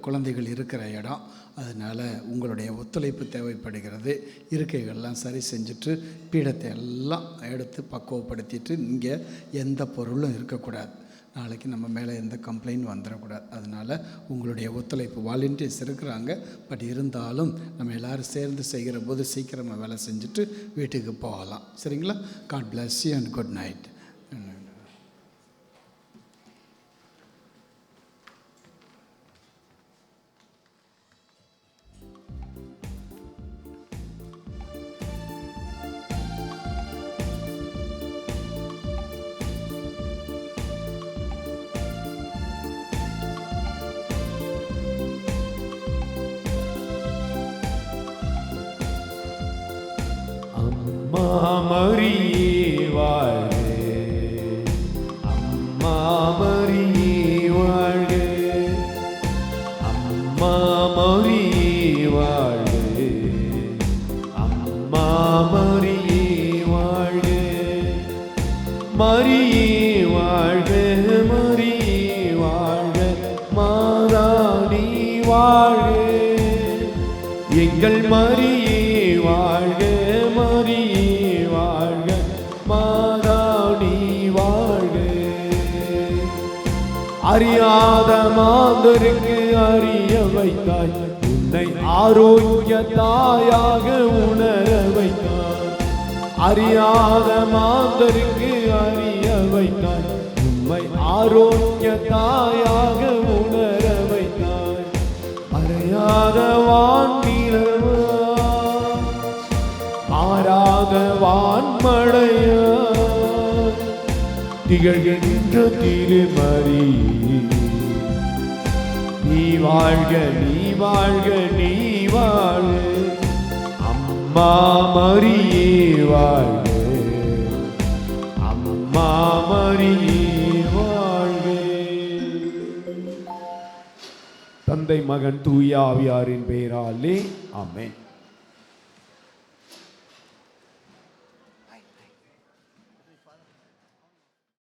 S6: குழந்தைகள் இருக்கிற இடம், அதனால் உங்களுடைய ஒத்துழைப்பு தேவைப்படுகிறது. இருக்கைகள்லாம் சரி செஞ்சுட்டு பீடத்தை எல்லாம் எடுத்து பக்குவப்படுத்திட்டு இங்கே எந்த பொருளும் இருக்கக்கூடாது. நாளைக்கு நம்ம மேலே எந்த கம்ப்ளைண்ட் வந்துடக்கூடாது. அதனால் உங்களுடைய ஒத்துழைப்பு, வாலண்டியர்ஸ் இருக்கிறாங்க, பட் இருந்தாலும் நம்ம எல்லோரும் சேர்ந்து செய்கிற போது சீக்கிரமாக வேலை செஞ்சுட்டு வீட்டுக்கு போகலாம். சரிங்களா? God bless you and good night.
S2: மரியே வாழ்க, அம்மா மரியே வாழ்க, அம்மா மரியே வாழ்க, அம்மா மரியே வாழ்க, மரியே வாழ்க, மரியே வாழ்க, மாதா நீ வாழ்க, எங்கள் மரியே வாழ்க, மரியே வாழ்க, மாதா நீ வாழ்க. அறியாத மாந்தருக்கு அறிய வைத்தாய், உன்னை ஆரோக்கிய தாயாக உணர வைத்தாய். அறியாத மாந்தருக்கு அறிய வைத்தாய், உம்மை ஆரோக்கிய தாயாக உணர வைத்தாய். அறியாத வான்மீனவா, மாறாத வான்மழையா, திகழ்கின்ற திருமரி நீ வாழ்க, நீ வாழ்க, நீ வாழ்க, அம்மா மரியே வாழ்க, அம்மா மரியே வாழ்க. தந்தை மகன் தூய ஆவியாரின் பெயராலே ஆமென்.